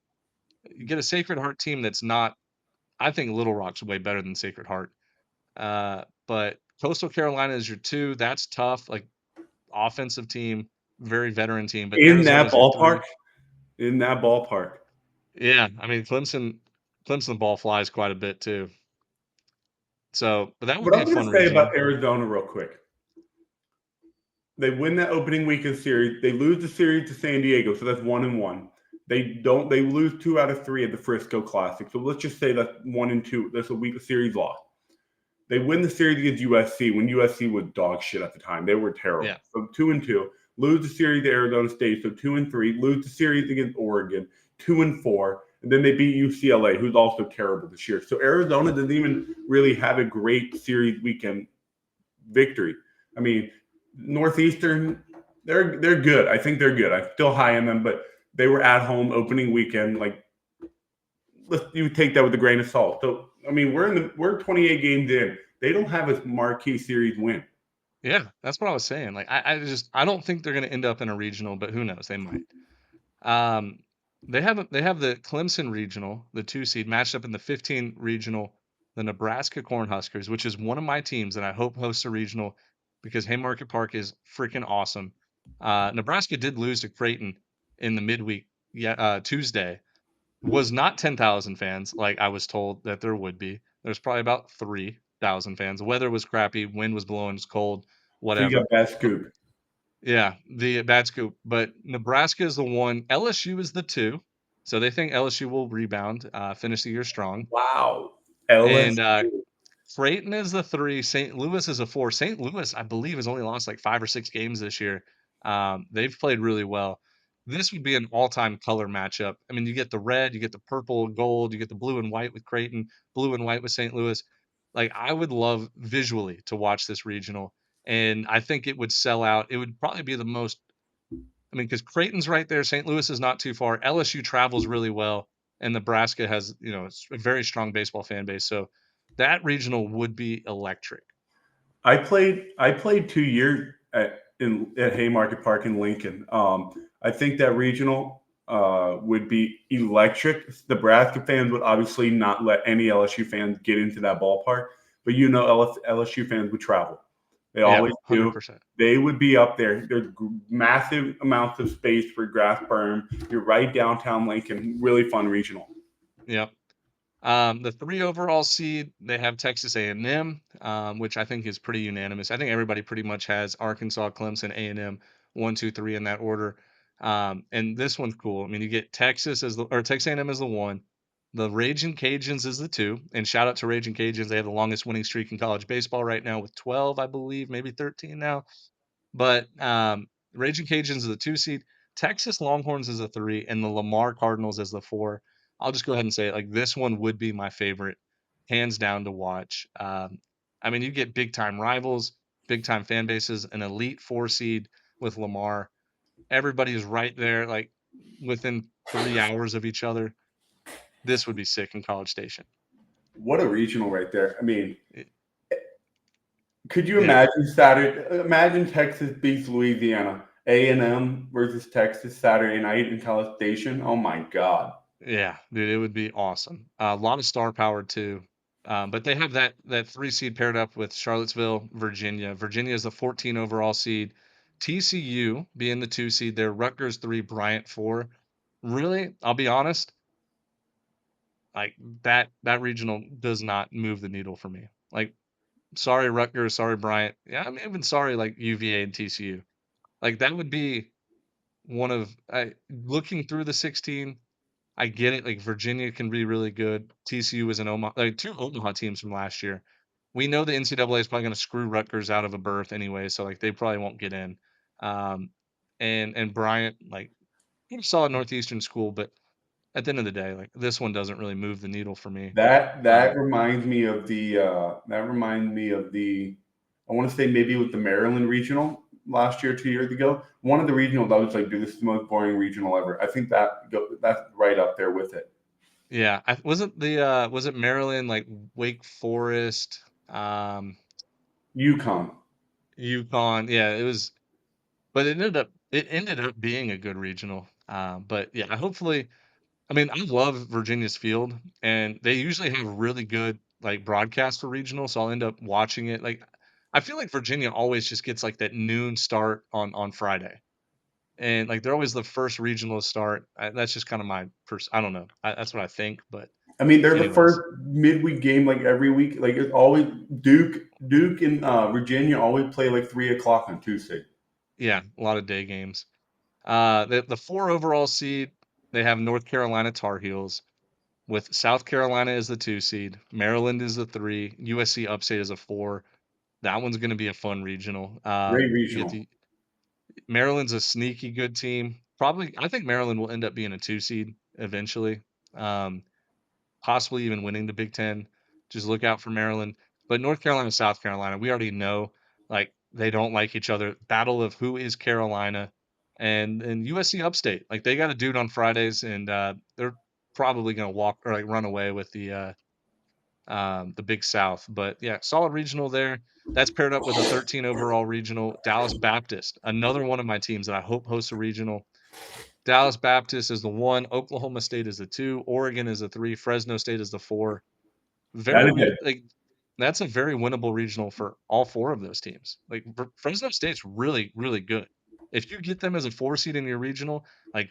You get a Sacred Heart team that's not. I think Little Rock's way better than Sacred Heart. But Coastal Carolina is your 2. That's tough. Like offensive team, very veteran team. But in that Arizona's your ballpark, 3. in that ballpark. Yeah, I mean Clemson ball flies quite a bit too. So, but that would What be I'm a going fun to say regional. about Arizona, real quick, they win that opening weekend series. They lose the series to San Diego, so that's 1-1. They don't. They lose 2 out of 3 at the Frisco Classic. So let's just say that's 1-2. That's a week series loss. They win the series against USC when USC was dog shit at the time. They were terrible. Yeah. So 2-2. Lose the series to Arizona State. So 2-3. Lose the series against Oregon. 2-4. And then they beat UCLA, who's also terrible this year. So Arizona doesn't even really have a great series weekend victory. I mean, Northeastern, they're good. I think they're good. I'm still high on them, but they were at home opening weekend. Like, you take that with a grain of salt. So I mean, we're 28 games in. They don't have a marquee series win. Yeah, that's what I was saying. Like I don't think they're gonna end up in a regional, but who knows? They might. Um, they have the Clemson regional, the 2 seed, matched up in the 15 regional, the Nebraska Cornhuskers, which is one of my teams that I hope hosts a regional because Haymarket Park is freaking awesome. Nebraska did lose to Creighton in the midweek, yeah, Tuesday. Was not 10,000 fans like I was told that there would be. There's probably about 3,000 fans. The weather was crappy, wind was blowing, it's cold, So you got whatever. bad But scoop. yeah, the bad scoop. But Nebraska is the 1. LSU is the 2. So they think LSU will rebound, finish the year strong. Wow. And LSU. Creighton is the 3, St. Louis is a 4. St. Louis, I believe, has only lost like 5 or 6 games this year. They've played really well. This would be an all-time color matchup. I mean, you get the red, you get the purple, gold, you get the blue and white with Creighton, blue and white with St. Louis. Like, I would love visually to watch this regional, and I think it would sell out. It would probably be the most. I mean, because Creighton's right there, St. Louis is not too far. LSU travels really well, and Nebraska has, a very strong baseball fan base. So that regional would be electric. I played 2 years at Haymarket Park in Lincoln. I think that regional would be electric. Nebraska fans would obviously not let any LSU fans get into that ballpark, but LSU fans would travel. They Yeah, always do. 100%. They would be up there. There's massive amounts of space for grass berm. You're right downtown Lincoln. Really fun regional. Yep. The 3 overall seed, they have Texas A&M, which I think is pretty unanimous. I think everybody pretty much has Arkansas, Clemson, A&M, 1, 2, 3 in that order. And this one's cool. I mean, you get Texas or Texas A&M as the 1, the Raging Cajuns is the 2, and shout out to Raging Cajuns. They have the longest winning streak in college baseball right now with 12, I believe, maybe 13 now. But Raging Cajuns is the 2 seed, Texas Longhorns is the 3, and the Lamar Cardinals is the 4. I'll just go ahead and say it, like, this one would be my favorite, hands down, to watch. I mean, you get big time rivals, big time fan bases, an elite 4 seed with Lamar. Everybody is right there, like, within 3 hours of each other. This would be sick in College Station. What a regional right there. I mean, It could you yeah. imagine Saturday? Imagine Texas beats Louisiana. A&M versus Texas Saturday night in College Station. Oh my God! Yeah, dude, it would be awesome. A lot of star power too. But they have that 3 seed paired up with Charlottesville, Virginia. Virginia is the 14 overall seed. TCU being the 2 seed there, Rutgers 3, Bryant 4. Really, I'll be honest, like that regional does not move the needle for me. Like, sorry Rutgers, sorry Bryant. Yeah, I'm even sorry like UVA and TCU. Like, that would be one of looking through the 16. I get it. Like, Virginia can be really good. TCU is an Omaha, like 2 Omaha teams from last year. We know the NCAA is probably going to screw Rutgers out of a berth anyway, so like they probably won't get in. Um, and Bryant, like, he's a solid Northeastern school, but at the end of the day, like, this one doesn't really move the needle for me. That Um, that reminds me of the I want to say maybe with the Maryland regional last year, 2 years ago. One of the regionals I was like, dude, this is the most boring regional ever. I think that's right up there with it. yeah, was it Maryland, like Wake Forest, UConn. UConn? Yeah, it was, but it ended up being a good regional. But yeah, hopefully. I mean, I love Virginia's field, and they usually have really good like broadcasts for regional, so I'll end up watching it. Like, I feel like Virginia always just gets like that noon start on Friday, and like they're always the first regional to start. That's just kind of my I don't know. That's what I think. But I mean, they're the anyways, first midweek game like every week. Like it's always Duke and Virginia always play like 3 o'clock on Tuesday. yeah, a lot of day games. The 4 overall seed, they have North Carolina Tar Heels, with South Carolina as the 2 seed, Maryland is the 3, USC Upstate is a 4. That one's gonna be a fun regional. Great You get regional. the Maryland's a sneaky good team. Probably, I think Maryland will end up being a 2 seed eventually, um, possibly even winning the Big Ten. Just look out for Maryland. But North Carolina, South Carolina, we already know, like, they don't like each other. Battle of who is Carolina, and USC Upstate. Like, they got a dude on Fridays, and they're probably gonna walk or like run away with the Big South. But yeah, solid regional there. That's paired up with a 13 overall regional. Dallas Baptist, another one of my teams that I hope hosts a regional. Dallas Baptist is the 1. Oklahoma State is the 2. Oregon is the 3. Fresno State is the 4. That Very is it. like, that's a very winnable regional for all 4 of those teams. Like, Fresno State's really, really good. If you get them as a 4 seed in your regional, like,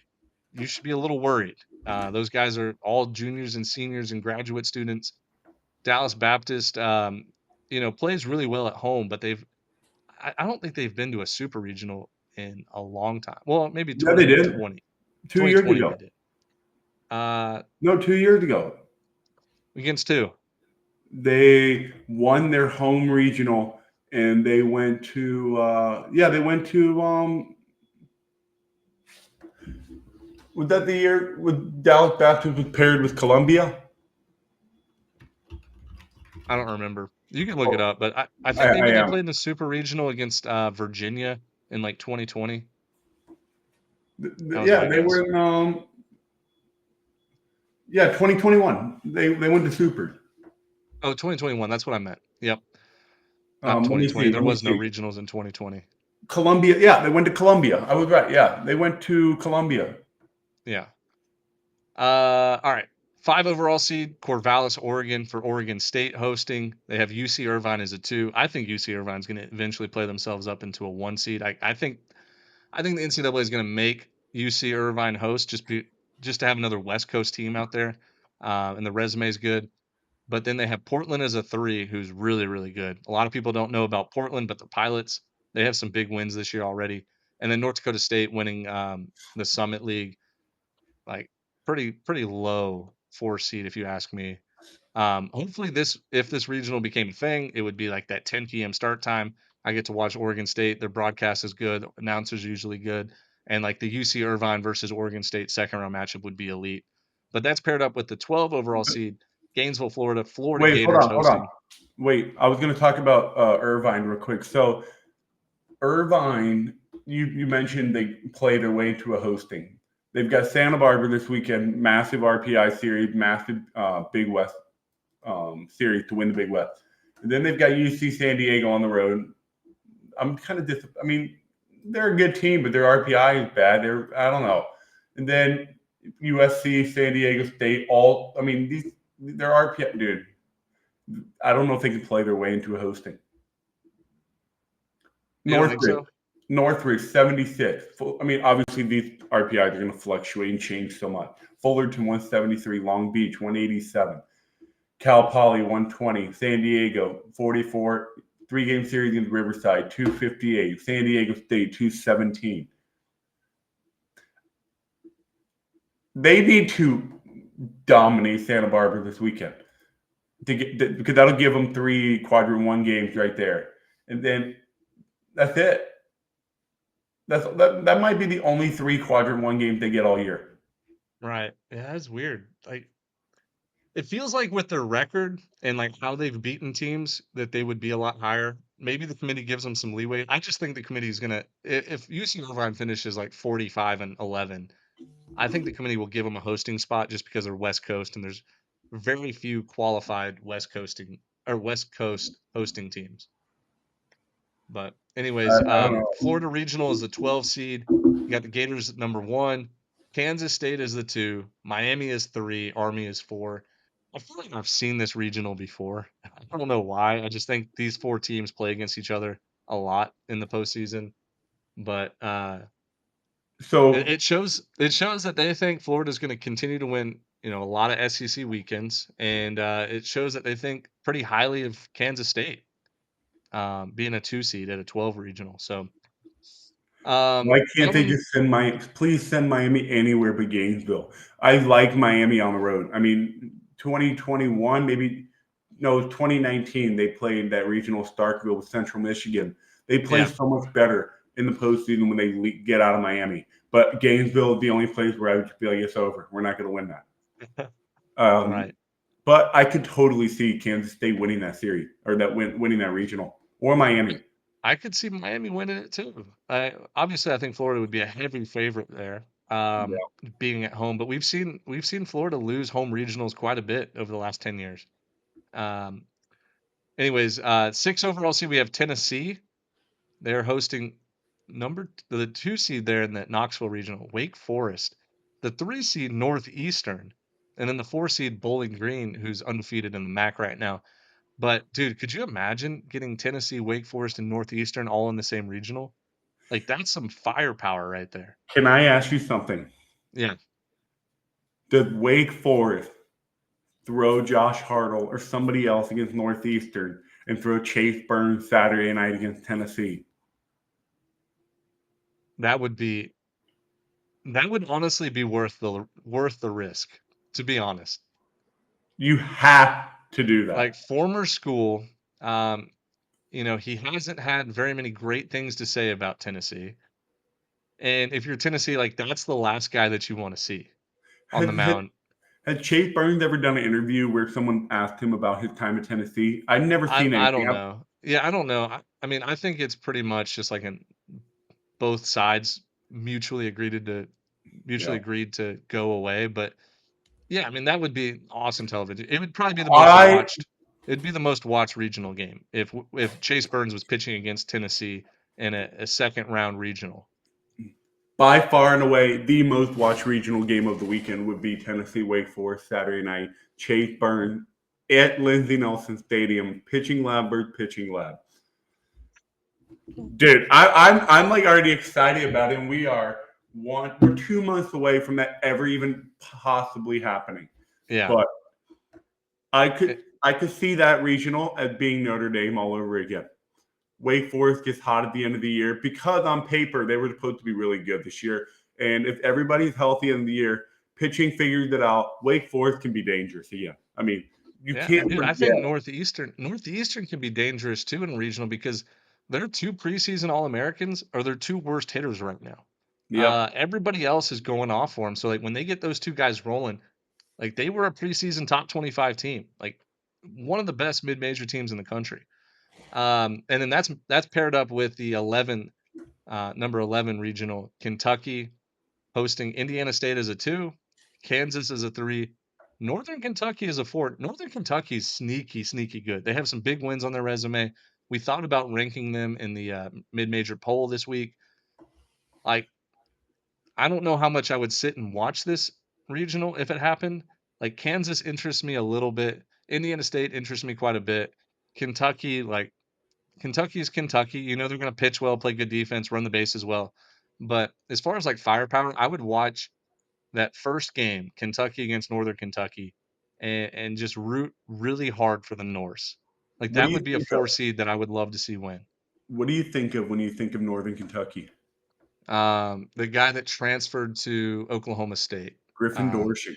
you should be a little worried. Those guys are all juniors and seniors and graduate students. Dallas Baptist, plays really well at home, but I don't think they've been to a super regional in a long time. Well, maybe Yeah, they did 2020. 2 years 2020 they ago. did. No, 2 years ago. Against two. They won their home regional, and they went to was that the year with Dallas Baptist was paired with Columbia? I don't remember. You can look it Oh, up, but I think I maybe they am. played in the Super Regional against Virginia in like 2020. That was Yeah, my they guess. were in 2021. They went to Super. Oh, 2021. That's what I meant. Yep. Not Let me 2020. see. There Let me was no see. regionals in 2020. Columbia. Yeah, they went to Columbia. I was right. Yeah, they went to Columbia. Yeah. All right. 5 overall seed, Corvallis, Oregon for Oregon State hosting. They have UC Irvine as a 2. I think UC Irvine's going to eventually play themselves up into a 1 seed. I think the NCAA is going to make UC Irvine host just to have another West Coast team out there, and the resume is good. But then they have Portland as a 3, who's really really good. A lot of people don't know about Portland, but the Pilots, they have some big wins this year already. And then North Dakota State winning the Summit League, like pretty low 4 seed if you ask me. Hopefully if this regional became a thing, it would be like that 10 p.m. start time. I get to watch Oregon State. Their broadcast is good. Announcers usually good. And like the UC Irvine versus Oregon State second round matchup would be elite. But that's paired up with the 12 overall seed, Gainesville, Florida, Florida Wait, Gators hold on. hosting. Wait, I was going to talk about Irvine real quick. So Irvine, you mentioned they play their way into a hosting. They've got Santa Barbara this weekend, massive RPI series, massive Big West series to win the Big West. And then they've got UC San Diego on the road. I'm kind of I mean, they're a good team, but their RPI is bad. I don't know. And then USC, San Diego State, their RPI, dude. I don't know if they can play their way into a hosting. You don't think Northridge, so? Northridge, 76. I mean, obviously these RPIs are going to fluctuate and change so much. Fullerton, 173. Long Beach, 187. Cal Poly, 120. San Diego, 44. 3-game series against Riverside, 258. San Diego State, 217. They need to dominate Santa Barbara this weekend because that'll give them 3 quadrant 1 games right there. And then that's it. That might be the only 3 quadrant 1 games they get all year. Right. Yeah, that's weird. Like it feels like with their record and like how they've beaten teams that they would be a lot higher. Maybe the committee gives them some leeway. I just think the committee is gonna if UC Irvine finishes like 45-11, I think the committee will give them a hosting spot just because they're West Coast and there's very few qualified West Coast hosting teams. But anyways, I don't know. Florida Regional is the 12 seed. You got the Gators at number 1, Kansas State is the 2, Miami is 3, Army is 4. I feel like I've seen this regional before. I don't know why. I just think these 4 teams play against each other a lot in the postseason. But it, So it shows that they think Florida's going to continue to win, a lot of SEC weekends, and it shows that they think pretty highly of Kansas State, being a 2 seed at a 12 regional. So why I can't they wouldn't. just please send Miami anywhere but Gainesville? I like Miami on the road. I mean, 2021, maybe no, 2019, they played that regional Starkville with Central Michigan. They play Yeah. so much better in the postseason when they get out of Miami. But Gainesville is the only place where I would just be like, it's over. We're not going to win that. Right. But I could totally see Kansas State winning that series or winning that regional or Miami. I could see Miami winning it too. I think Florida would be a heavy favorite there, being at home. But we've seen Florida lose home regionals quite a bit over the last 10 years. Um, anyways, 6 overall seed we have Tennessee. They're hosting the 2 seed there in that Knoxville regional, Wake Forest. The 3 seed Northeastern, and then the 4 seed Bowling Green, who's undefeated in the MAC right now. But dude, could you imagine getting Tennessee, Wake Forest, and Northeastern all in the same regional? Like that's some firepower right there. Can I ask you something? Yeah. Did Wake Forest throw Josh Hartle or somebody else against Northeastern and throw Chase Burns Saturday night against Tennessee? That would be That would honestly be worth the risk, to be honest. You have to do Like, that. former school, um, he hasn't had very many great things to say about Tennessee. And if you're Tennessee, like, that's the last guy that you want to see on the Has, has, mound. has Chase Burns ever done an interview where someone asked him about his time at Tennessee? I've never seen I anything. don't know. Yeah, I don't know. I mean, I think it's pretty much just like an both sides mutually Yeah. agreed to go away. But yeah, I mean, that would be awesome television. It would probably be the most I watched. It'd be the most watched regional game if Chase Burns was pitching against Tennessee in a second round regional. By far and away, the most watched regional game of the weekend would be Tennessee Wake Forest Saturday night. Chase Burns at Lindsey Nelson Stadium, pitching lab versus pitching lab. Dude, I'm like already excited about it, and we're 2 months away from that ever even possibly happening. Yeah. But I Eh, could I could see that regional as being Notre Dame all over again. Wake Forest gets hot at the end of the year because on paper they were supposed to be really good this year. And if everybody's healthy in the year, pitching figures it out, Wake Forest can be dangerous. Yeah. I mean, you Yeah, and can't dude, I forget. think Northeastern can be dangerous too in regional because their two preseason All-Americans are their two worst hitters right now. Yep. Everybody else is going off for them. So like when they get those two guys rolling, like they were a preseason top 25 team, like one of the best mid-major teams in the country. And then that's paired up with the number 11 regional Kentucky hosting Indiana State as a 2, Kansas as a 3, Northern Kentucky as a 4. Northern Kentucky is sneaky, sneaky good. They have some big wins on their resume. We thought about ranking them in the mid-major poll this week. Like, I don't know how much I would sit and watch this regional if it happened. Like, Kansas interests me a little bit. Indiana State interests me quite a bit. Kentucky, like Kentucky is Kentucky. They're going to pitch well, play good defense, run the bases well. But as far as like firepower, I would watch that first game, Kentucky against Northern Kentucky, and just root really hard for the Norse. Like What do that you would be a think four of? seed that I would love to see win. What do you think of when you think of Northern Kentucky? The guy that transferred to Oklahoma State, Griffin um, Dorsey.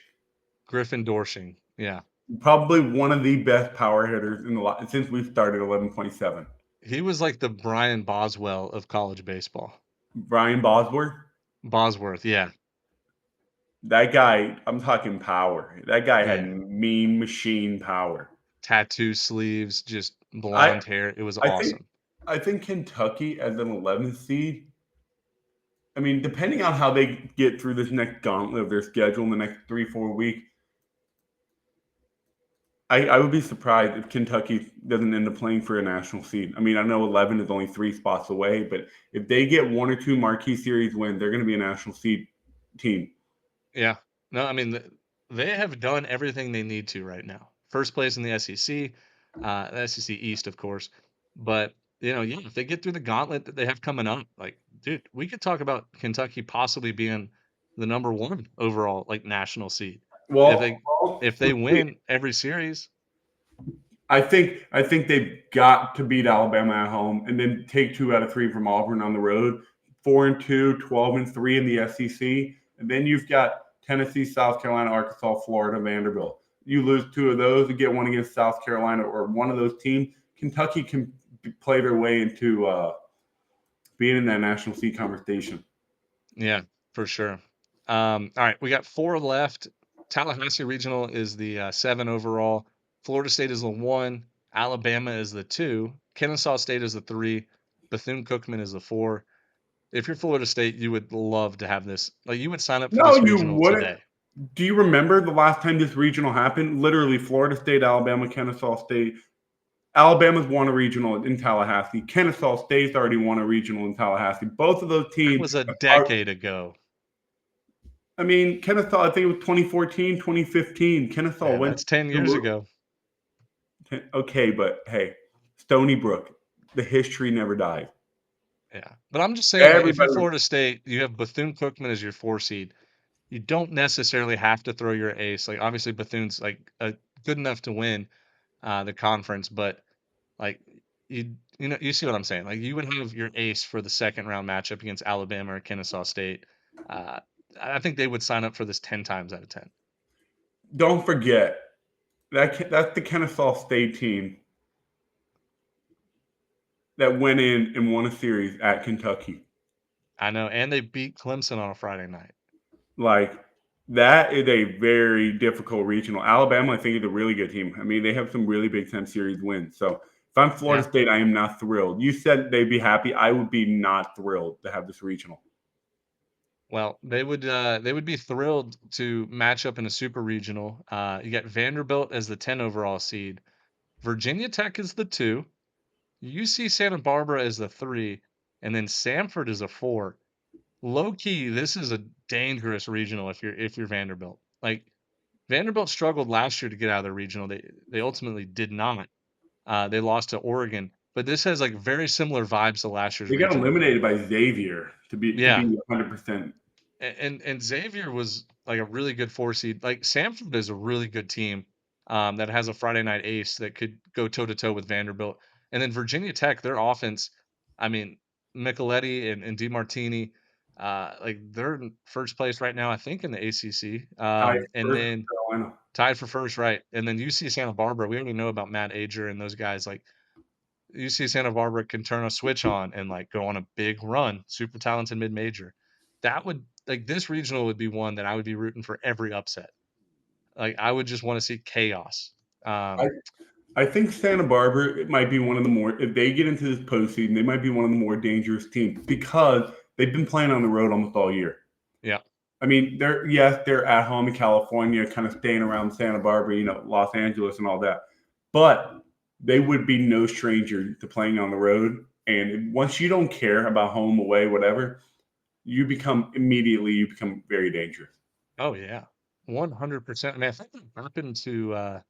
Griffin Dorsing. Yeah, Probably one of the best power hitters in the lot since we've started 11.7. he was like the Brian Boswell of college baseball. Brian Bosworth. Bosworth, yeah, That guy, I'm talking power. That guy had yeah. mean machine power. Tattoo sleeves, just I blonde hair. It was I think awesome. I think Kentucky as an 11th seed. I mean, depending on how they get through this next gauntlet of their schedule in the next 3-4 weeks, I would be surprised if Kentucky doesn't end up playing for a national seed. I mean, I know 11 is only 3 spots away, but if they get one or two marquee series wins, they're going to be a national seed team. Yeah. No, I mean, they have done everything they need to right now. First place in the SEC, the SEC East, of course. But, yeah, if they get through the gauntlet that they have coming up, like, dude, we could talk about Kentucky possibly being the number one overall, like, national seed. If Well, they if they win every series, I think they've got to beat Alabama at home and then take 2 out of 3 from Auburn on the road. 4-2, 12-3 in the SEC, and then you've got Tennessee, South Carolina, Arkansas, Florida, Vanderbilt. You lose 2 of those and get one against South Carolina or one of those teams. Kentucky can play their way into being in that national seed conversation. yeah, for sure. All right, we got 4 left. Tallahassee Regional is the 7 overall. Florida State is the 1. Alabama is the 2. Kennesaw State is the 3. Bethune-Cookman is the 4. If you're Florida State, you would love to have this. Like you would sign up for No, this you regional wouldn't. today. Do you remember the last time this regional happened? Literally, Florida State, Alabama, Kennesaw State. Alabama's won a regional in Tallahassee. Kennesaw State's already won a regional in Tallahassee. Both of those That teams was a are, decade ago. I mean, Kennesaw, I think it was 2014, 2015. Kennesaw Yeah, went that's 10 years to, ago. okay, but hey, Stony Brook, the history never dies. Yeah. But I'm just saying, like, if you're Everybody, Florida State, you have Bethune-Cookman as your 4 seed. You don't necessarily have to throw your ace. Like obviously Bethune's like good enough to win the conference, but like you see what I'm saying. Like you would have your ace for the second round matchup against Alabama or Kennesaw State. Uh, I think they would sign up for this 10 times out of 10. Don't forget that's the Kennesaw State team that went in and won a series at Kentucky. I know, and they beat Clemson on a Friday night. Like that is a very difficult regional. Alabama, I think, is a really good team. I mean, they have some really Big Ten series wins. So if I'm Florida Yeah. State, I am not thrilled. You said they'd be happy. I would be not thrilled to have this regional. Well, they would be thrilled to match up in a super regional. You got Vanderbilt as the 10 overall seed. Virginia Tech is the 2. UC Santa Barbara is the 3, and then Samford is a 4. Low key, this is a dangerous regional if you're Vanderbilt. Like Vanderbilt struggled last year to get out of the regional. They ultimately did not. They lost to Oregon, but this has like very similar vibes to last year's They got regional. eliminated by Xavier to Yeah, be 100%. and Xavier was like a really good 4 seed. Like Samford is a really good team that has a Friday night ace that could go toe to toe with Vanderbilt. And then Virginia Tech, their offense, I mean, Micheletti and DiMartini, like they're in first place right now, I think, in the ACC. Tied And first then Carolina. tied for first, right? And then UC Santa Barbara, we already know about Matt Ager and those guys. Like UC Santa Barbara can turn a switch on and like go on a big run, super talented mid major. That would like this regional would be one that I would be rooting for every upset. Like I would just want to see chaos. I, Um, I think Santa Barbara it might be one of the more if they get into this postseason, they might be one of the more dangerous teams because they've been playing on the road almost all year. yeah. I mean, they're at home in California, kind of staying around Santa Barbara, Los Angeles and all that. But they would be no stranger to playing on the road. And once you don't care about home, away, whatever, you become very dangerous. Oh yeah. 100%. I mean, I think that happened to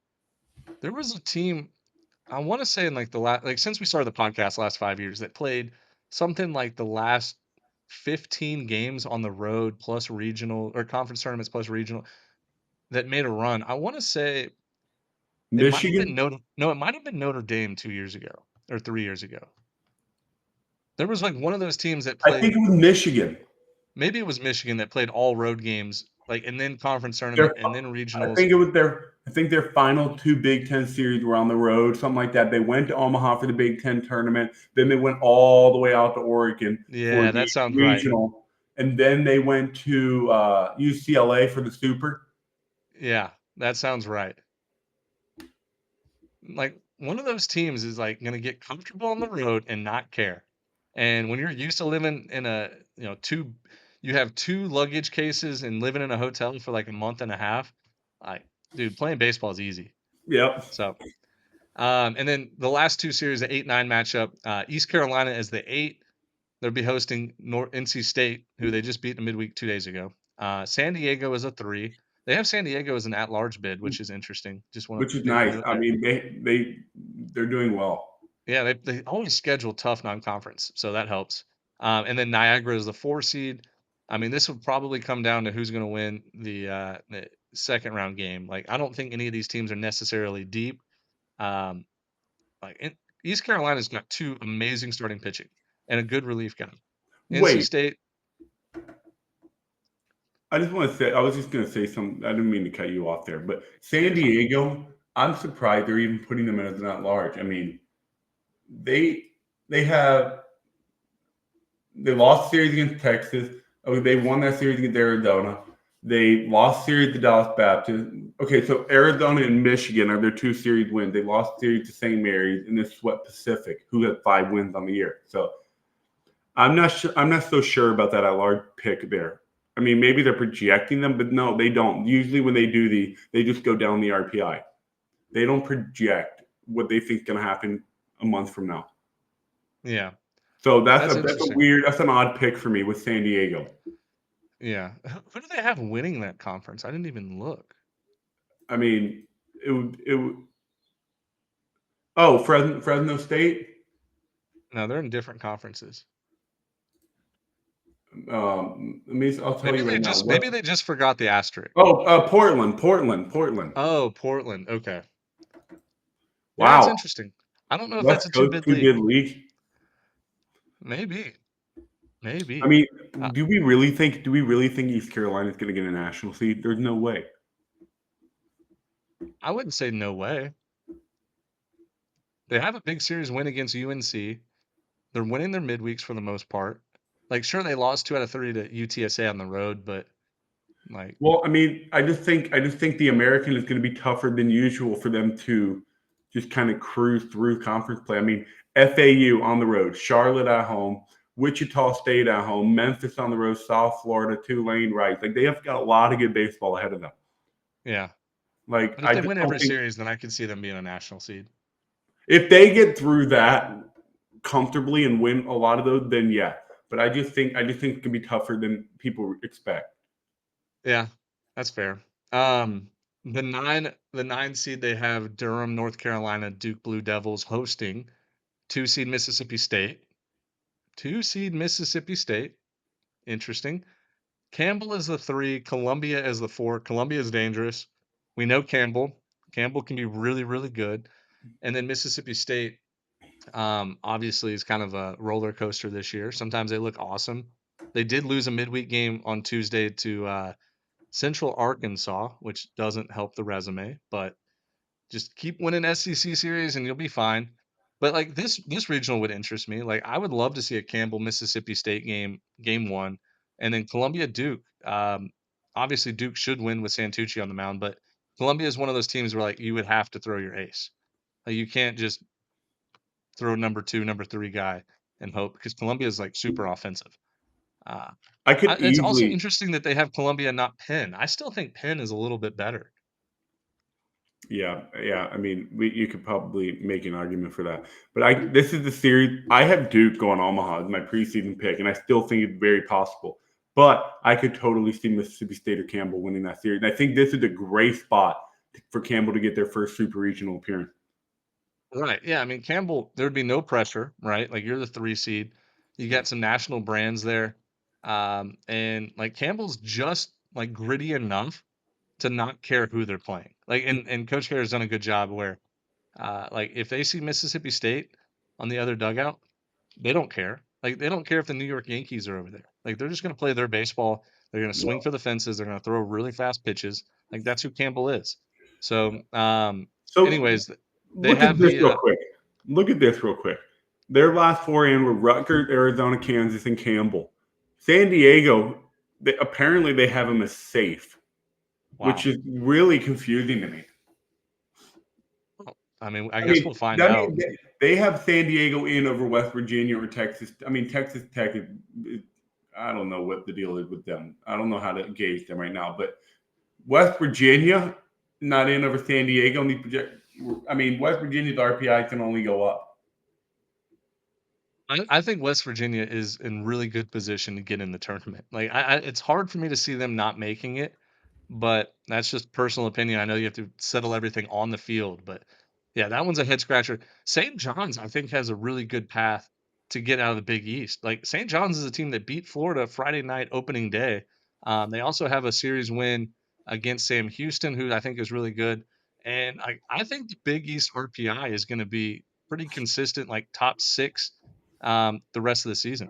there was a team I want to say in like the last like since we started the podcast last 5 years that played something like the last 15 games on the road plus regional or conference tournaments plus regional that made a run. I want to say it might have been Michigan, It might have been Notre Dame 2 years ago or 3 years ago. There was like one of those teams that I think played it was Michigan. maybe it was Michigan that played all road games like and then conference Their, tournament and then I regionals. think it was their. I think their final two Big Ten series were on the road, something like that. They went to Omaha for the Big Ten tournament. Then they went all the way out to Oregon for Yeah, the that sounds right. regional, and then they went to UCLA for the Super. Yeah, that sounds right. Like one of those teams is like going to get comfortable on the road and not care. And when you're used to living in a, you have 2 luggage cases and living in a hotel for like a month and a half, like, dude, playing baseball is easy. Yep. So, and then the last 2 series, the 8-9 matchup, East Carolina is the 8. They'll be hosting NC State, who they just beat in midweek 2 days ago. San Diego is a 3. They have San Diego as an at-large bid, which is interesting. Just want Which to is make a nice. note I there. mean, they're doing well. Yeah, they always schedule tough non-conference, so that helps. And then Niagara is the 4 seed. I mean, this would probably come down to who's going to win the second round game. Like, I don't think any of these teams are necessarily deep. Um, East Carolina's got 2 amazing starting pitching and a good relief guy. NC Wait, State, I just want to say, I was just going to say something. I didn't mean to cut you off there, but yeah, San you're fine. Diego, I'm surprised they're even putting them as not large. I mean, they they have they lost series against Texas. Okay, they won that series against Arizona. They lost series to Dallas Baptist. Okay, so Arizona and Michigan are their 2 series wins. They lost series to St. Mary's and they swept Pacific, who had 5 wins on the year. So I'm not sure. I'm not so sure about that at large pick there. I mean, maybe they're projecting them, but no, they don't. Usually, when they do they just go down the RPI. They don't project what they think is going to happen a month from now. Yeah, So that's interesting. that's an odd pick for me with San Diego. Yeah. Who do they have winning that conference? I didn't even look. I mean, it would. Oh, Fresno State. No, they're in different conferences. I'll tell you right now. Maybe they just forgot the asterisk. Oh, Portland. Oh, Portland. Okay. Yeah, that's Wow, interesting. I don't know if that's West a two Coast bid two bid league. league. Maybe. I Maybe. mean, Uh, do we really think East Carolina is going to get a national seed? There's no way. I wouldn't say no way. They have a big series win against UNC. They're winning their midweeks for the most part. Like, sure, they lost 2 out of 3 to UTSA on the road, but like, Well, I mean, I just think the American is going to be tougher than usual for them to just kind of cruise through conference play. I mean, FAU on the road, Charlotte at home, Wichita State at home, Memphis on the road, South Florida, Tulane, Rice. Like they have got a lot of good baseball ahead of them. yeah. Like But if I they just win don't every think series, then I could see them being a national seed. if they get through that comfortably and win a lot of those, then yeah. But I just think it can be tougher than people expect. Yeah, that's fair. Um, the nine seed they have Durham, North Carolina, Duke Blue Devils hosting 2 seed Mississippi State. 2 seed Mississippi State. Interesting. Campbell is the 3, Columbia is the 4. Columbia is dangerous. We know Campbell. Campbell can be really, really good. And then Mississippi State, obviously, is kind of a roller coaster this year. Sometimes they look awesome. They did lose a midweek game on Tuesday to Central Arkansas, which doesn't help the resume, but just keep winning SEC series and you'll be fine. But like this regional would interest me. Like I would love to see a Campbell Mississippi State game 1 and then Columbia Duke. Obviously Duke should win with Santucci on the mound, but Columbia is one of those teams where like you would have to throw your ace. Like you can't just throw number 2, number 3 guy and hope because Columbia is like super offensive. Uh, I could it's also easily interesting that they have Columbia, not Penn. I still think Penn is a little bit better. Yeah, yeah. I mean, you could probably make an argument for that. But this is the series. I have Duke going Omaha as my preseason pick, and I still think it's very possible. But I could totally see Mississippi State or Campbell winning that series. And I think this is a great spot for Campbell to get their first super regional appearance. Right. Yeah. I mean, Campbell, there'd be no pressure, right? Like you're the 3 seed. You got some national brands there. And like Campbell's just like gritty enough to not care who they're playing. Like, and Coach Carey has done a good job where, like, if they see Mississippi State on the other dugout, they don't care. Like, they don't care if the New York Yankees are over there. Like, they're just going to play their baseball. They're going to Yeah. swing for the fences. They're going to throw really fast pitches. Like, that's who Campbell is. So, So anyways, they look at have this the, real quick. Look at this real quick. Their last four in were Rutgers, Arizona, Kansas, and Campbell. San Diego, apparently they have them as safe, which wow. is really confusing to me. I mean, I I guess mean, we'll find I out. mean, they have San Diego in over West Virginia or Texas. I mean, Texas Tech. I don't know what the deal is with them. I don't know how to gauge them right now. But West Virginia not in over San Diego. And project. I mean, West Virginia's RPI can only go up. I think West Virginia is in really good position to get in the tournament. Like, it's hard for me to see them not making it, but that's just personal opinion. I know you have to settle everything on the field, but yeah, that one's a head scratcher. St. John's, I think, has a really good path to get out of the Big East. Like St. John's is a team that beat Florida Friday night opening day. They also have a series win against Sam Houston, who I think is really good. And I think the Big East RPI is going to be pretty consistent, like top 6 the rest of the season.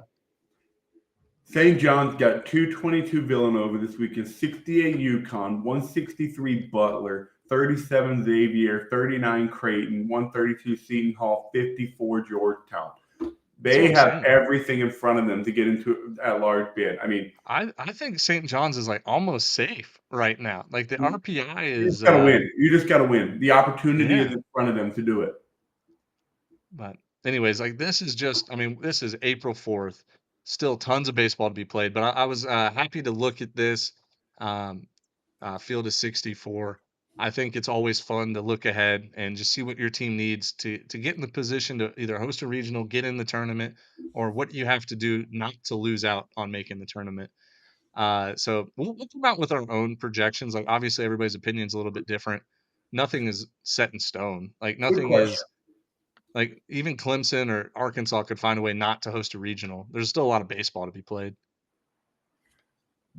St. John's got 222 Villanova this weekend, 68 UConn, 163 Butler, 37 Xavier, 39 Creighton, 132 Seton Hall, 54 Georgetown. That's what They I'm have saying. everything in front of them to get into a large bid. I mean, I think St. John's is like almost safe right now. Like the RPI you is just got to win. You just got to win. The opportunity is yeah. in front of them to do it. But anyways, like this is just I mean, this is April 4th. Still tons of baseball to be played, but I was happy to look at this um field of 64. I think it's always fun to look ahead and just see what your team needs to get in the position to either host a regional, get in the tournament, or what you have to do not to lose out on making the tournament. So we'll come out with our own projections. Like obviously everybody's opinion is a little bit different. Nothing is set in stone. Like Good nothing question. is like even Clemson or Arkansas could find a way not to host a regional. There's still a lot of baseball to be played.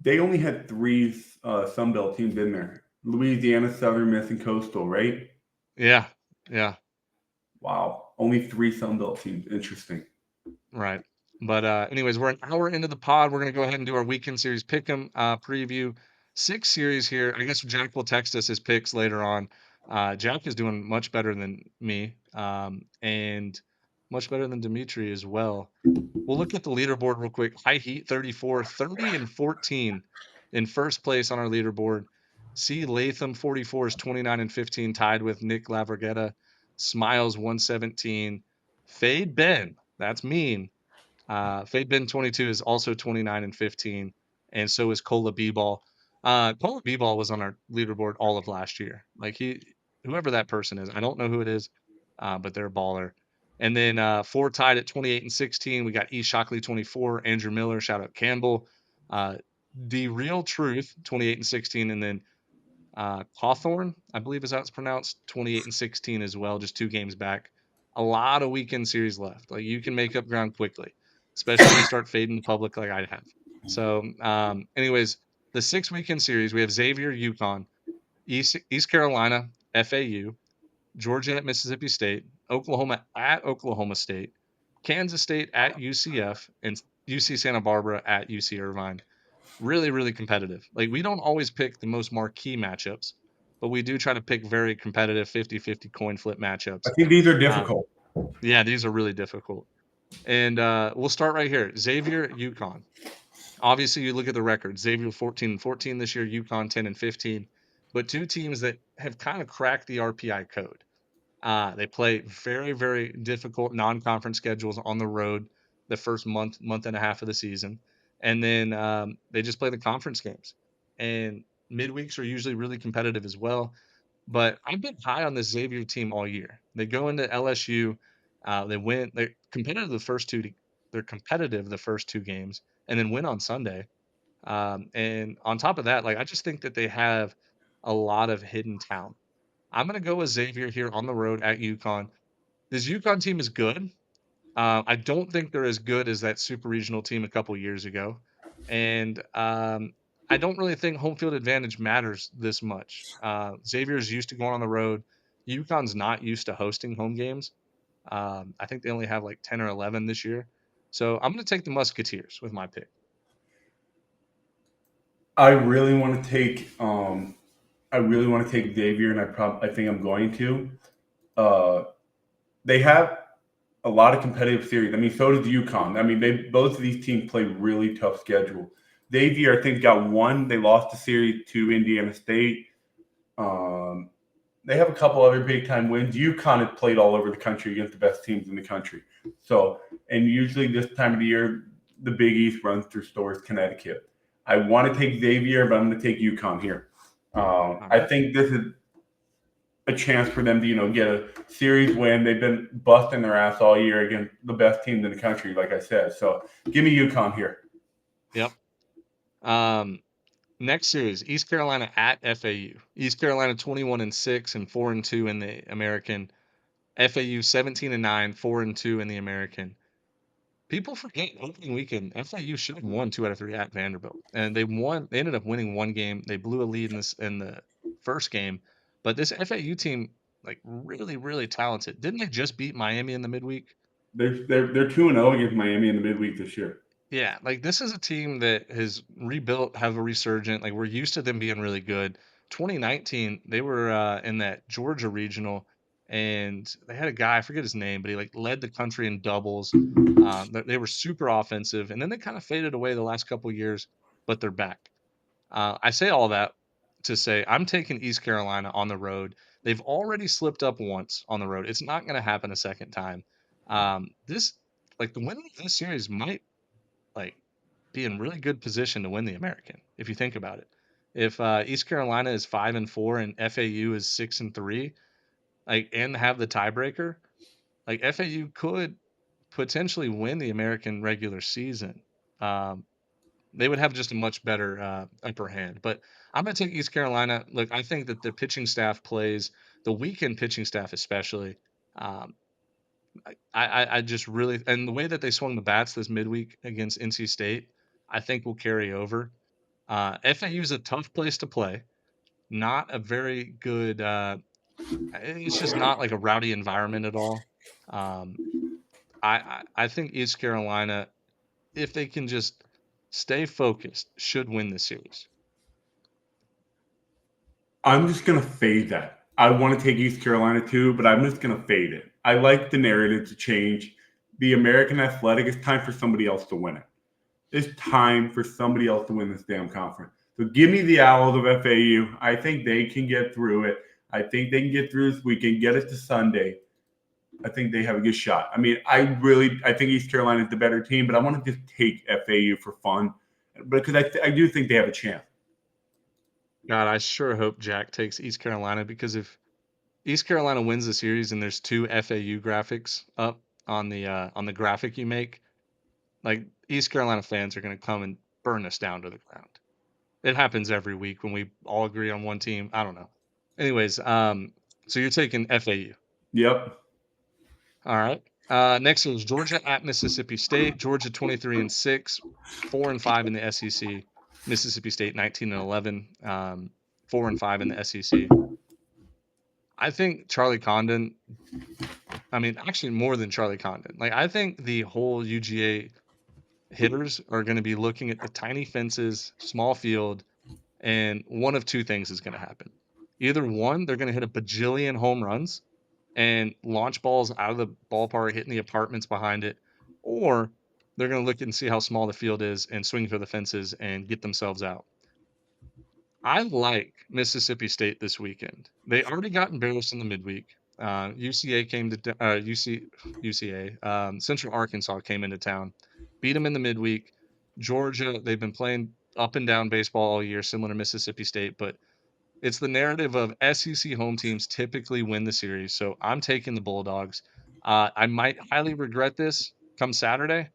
They only had three Sun Belt teams in there: Louisiana, Southern Miss, and Coastal. Right? Yeah, yeah, Wow, only three Sun Belt teams. Interesting. right. But anyways, we're an hour into the pod. We're gonna go ahead and do our weekend series pick'em preview. 6 series here. I guess Jack will text us his picks later on. Jack is doing much better than me, and much better than Dimitri as well. We'll look at the leaderboard real quick. High Heat 34, 30 and 14 in first place on our leaderboard. C Latham 44 is 29 and 15, tied with Nick Lavergetta. Smiles 117. Fade Ben, that's mean. Fade Ben 22 is also 29 and 15, and so is Cola B-Ball. Cola B-Ball was on our leaderboard all of last year. Like whoever that person is, I don't know who it is, but they're a baller. And then four tied at 28 and 16. We got E Shockley 24, Andrew Miller, shout out Campbell, The Real Truth 28 and 16, and then Cawthorn, I believe is how it's pronounced, 28 and 16 as well, just 2 games back. A lot of weekend series left. Like you can make up ground quickly, especially if you start fading the public like I have. So, anyways, the 6 weekend series we have Xavier, UConn, East Carolina, FAU, Georgia at Mississippi State, Oklahoma at Oklahoma State, Kansas State at UCF, and UC Santa Barbara at UC Irvine. Really, really competitive. Like we don't always pick the most marquee matchups, but we do try to pick very competitive 50-50 coin flip I matchups. think these are Um, difficult. yeah, these are really difficult. And we'll start right here. Xavier, UConn. Obviously, you look at the record. Xavier 14 and 14 this year, UConn 10 and 15. But two teams that have kind of cracked the RPI code. They play very, very difficult non-conference schedules on the road the first month and a half of the season, and then they just play the conference games. And midweeks are usually really competitive as well. But I've been high on this Xavier team all year. They go into LSU, they win. They're competitive the first two. They're competitive the first 2 games, and then win on Sunday. And on top of that, like I just think that they have a lot of hidden talent. I'm gonna go with Xavier here on the road at UConn. This UConn team is good. I don't think they're as good as that super regional team a couple years ago, and I don't really think home field advantage matters this much. Xavier's used to going on the road. UConn's not used to hosting home games. I think they only have like 10 or 11 this year. So I'm going to take the Musketeers with my pick. I really want to take I really want to take Xavier, and I think I'm going to. Uh, they have a lot of competitive series. I mean, so does UConn. I mean, they both of these teams play really tough schedule. Xavier, I think, got one. They lost the series to Indiana State. Um, they have a couple other big time wins. UConn has played all over the country against the best teams in the country. So, and usually this time of the year, the Big East runs through Stores, Connecticut. I want to take Xavier, but I'm going to take UConn here. All I right. think this is a chance for them to, get a series win. They've been busting their ass all year against the best teams in the country, like I said. So give me UConn here. Yep. Um, Next series, East Carolina at FAU. East Carolina 21 and 6 and 4 and 2 in the American. FAU 17 and 9, 4 and 2 in the American. People forget opening weekend. FAU should have won 2 out of 3 at Vanderbilt, and they won. They ended up winning 1 game. They blew a lead in the first game, but this FAU team, like really, really talented. Didn't they just beat Miami in the midweek? They're 2-0 against Miami in the midweek this year. Yeah, like this is a team that has rebuilt, have a resurgent. Like we're used to them being really good. 2019, they were in that Georgia regional, and they had a guy, I forget his name, but he like led the country in doubles. They were super offensive, and then they kind of faded away the last couple years, but they're back. I say all that to say I'm taking East Carolina on the road. They've already slipped up once on the road. It's not going to happen a second time. This, like the winner of this series might like be in really good position to win the American if you think about it. If East Carolina is 5 and 4 and FAU is 6 and 3, like and have the tiebreaker, like FAU could potentially win the American regular season. Um, they would have just a much better upper hand. But I'm going to take East Carolina. Look, I think that the pitching staff plays the weekend pitching staff especially. Um, I just really and the way that they swung the bats this midweek against NC State, I think will carry over. FAU is a tough place to play. Not a very good. It's just not like a rowdy environment at all. Um, I think East Carolina. if they can just stay focused, should win the series. I'm just gonna fade that. I want to take East Carolina too, but I'm just gonna fade it. I like the narrative to change. The American Athletic, it's time for somebody else to win it. It's time for somebody else to win this damn conference. So give me the Owls of FAU. I think they can get through it. I think they can get through this weekend, get it to Sunday. I think they have a good shot. I mean, I think East Carolina is the better team, but I want to just take FAU for fun, because I do think they have a chance. God, I sure hope Jack takes East Carolina, because if East Carolina wins the series and there's 2 FAU graphics up on the graphic you make, like East Carolina fans are going to come and burn us down to the ground. It happens every week when we all agree on one team. I don't know. Anyways, so you're taking FAU. Yep. All right. Next is Georgia at Mississippi State. Georgia 23-6, 4-5 in the SEC. Mississippi State 19-11, 4-5 in the SEC. I think Charlie Condon. I mean, actually more than Charlie Condon. Like, I think the whole UGA hitters are going to be looking at the tiny fences, small field, and one of two things is going to happen. Either one, they're going to hit a bajillion home runs and launch balls out of the ballpark, hitting the apartments behind it, or they're going to look and see how small the field is and swing for the fences and get themselves out. I like Mississippi State this weekend. They already got embarrassed in the midweek. UCA came to UCA. Central Arkansas came into town, beat them in the midweek. Georgia, they've been playing up and down baseball all year, similar to Mississippi State, but it's the narrative of SEC home teams typically win the series. So I'm taking the Bulldogs. I might highly regret this come Saturday,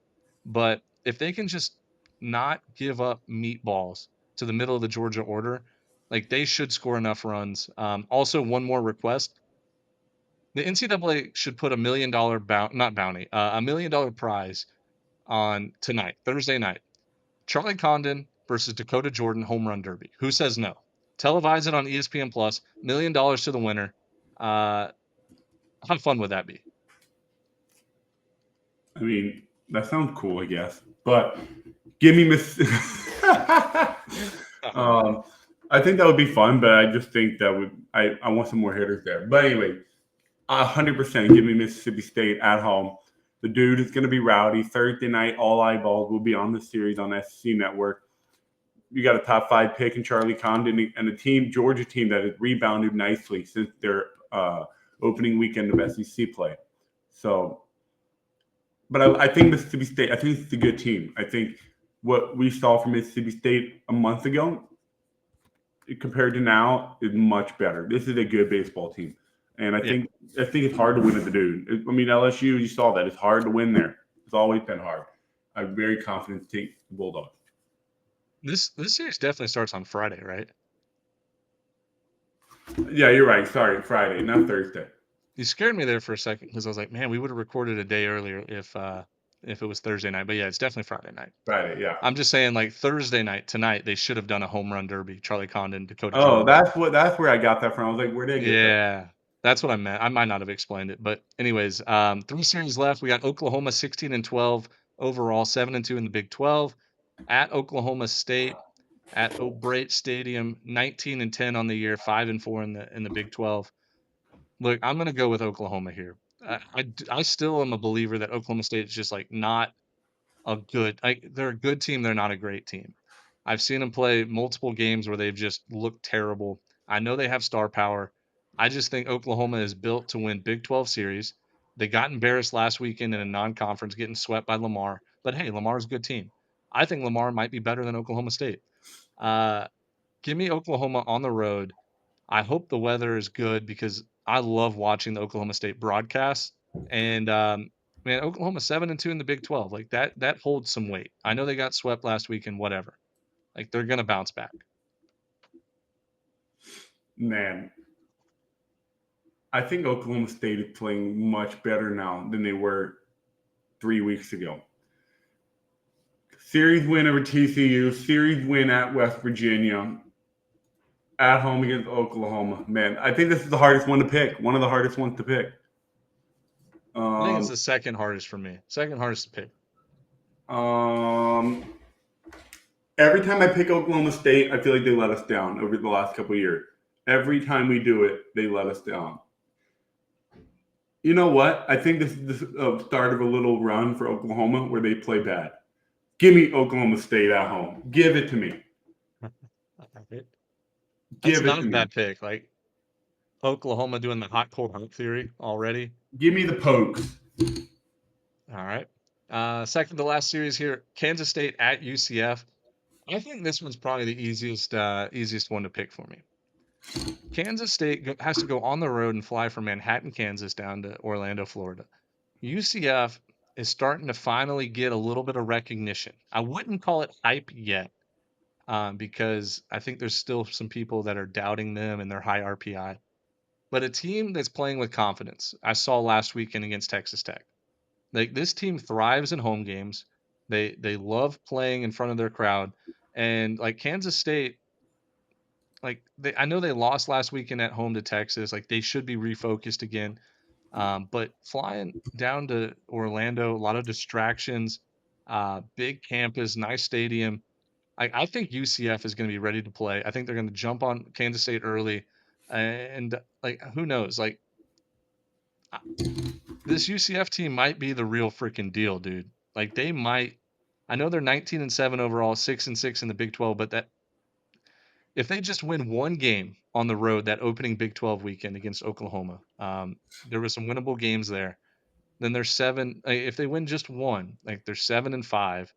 but if they can just not give up meatballs to the middle of the Georgia order, like they should score enough runs. Also, one more request: the NCAA should put $1 million not bounty, $1 million prize on tonight, Thursday night. Charlie Condon versus Dakota Jordan home run derby. Who says no? Televise it on ESPN Plus. $1 million to the winner. Uh, how fun would that be? I mean, that sounds cool, I guess. But give me Miss. Oh man, um, I think that would be fun, but I just think that would I want some more hitters there. But anyway, 100% give me Mississippi State at home. The dude is going to be rowdy. Thursday night, all eyeballs will be on the series on SEC Network. You got a top 5 pick in Charlie Condon and a team, Georgia team, that has rebounded nicely since their opening weekend of SEC play. So, but I think Mississippi State, I think it's a good team. I think what we saw from Mississippi State a month ago compared to now is much better. This is a good baseball team. And yeah. I think it's hard to win at the dude. I mean, LSU, you saw that. It's hard to win there. It's always been hard. I'm very confident to take the Bulldogs. This series definitely starts on Friday, right? Yeah, you're right. Sorry, Friday, not Thursday. You scared me there for a second because I was like, man, we would have recorded a day earlier if it was Thursday night. But yeah, it's definitely Friday night. Friday, yeah. I'm just saying, like Thursday night tonight, they should have done a home run derby. Charlie Condon, Dakota Oh, Jordan. that's where I got that from. I was like, where did I get that? Yeah, that's what I meant. I might not have explained it, but anyways, 3 series left. We got Oklahoma 16-12 overall, 7-2 in the Big 12. At Oklahoma State, at O'Brate Stadium, 19-10 on the year, 5-4 in the Big 12. Look, I'm gonna go with Oklahoma here. I still am a believer that Oklahoma State is just like not a good. They're a good team. They're not a great team. I've seen them play multiple games where they've just looked terrible. I know they have star power. I just think Oklahoma is built to win Big 12 series. They got embarrassed last weekend in a non-conference, getting swept by Lamar. But hey, Lamar's a good team. I think Lamar might be better than Oklahoma State. Uh, Give me Oklahoma on the road. I hope the weather is good because I love watching the Oklahoma State broadcast. And man, Oklahoma 7-2 in the Big 12. Like that holds some weight. I know they got swept last week and whatever. Like they're gonna bounce back. Man, I think Oklahoma State is playing much better now than they were 3 weeks ago. Series win over TCU, series win at West Virginia, at home against Oklahoma. Man, I think this is the hardest one to pick. One of the hardest ones to pick. I think it's Um, the second hardest for me. Second hardest to pick. Um, every time I pick Oklahoma State, I feel like they let us down over the last couple of years. Every time we do it, they let us down. You know what? I think this is the start of a little run for Oklahoma where they play bad. Give me Oklahoma State at home. Give it to me. Right. That's Give it not to a me. bad pick. Like Oklahoma doing the hot cold heart theory already. Give me the Pokes. All right. Second to last series here, Kansas State at UCF. I think this one's probably the easiest one to pick for me. Kansas State has to go on the road and fly from Manhattan, Kansas, down to Orlando, Florida. UCF is starting to finally get a little bit of recognition. I wouldn't call it hype yet, because I think there's still some people that are doubting them and their high RPI. But a team that's playing with confidence, I saw last weekend against Texas Tech. Like this team thrives in home games. They love playing in front of their crowd, and like Kansas State, like I know they lost last weekend at home to Texas. Like they should be refocused again. But flying down to Orlando, a lot of distractions, big campus, nice stadium. I think UCF is going to be ready to play. I think they're going to jump on Kansas State early, and like who knows? Like uh, this UCF team might be the real freaking deal, dude. Like they might. I know they're 19-7 overall, 6-6 in the Big 12, but that if they just win one game on the road that opening Big 12 weekend against Oklahoma, there was some winnable games there. Then they're seven. If they win just one, like they're 7-5,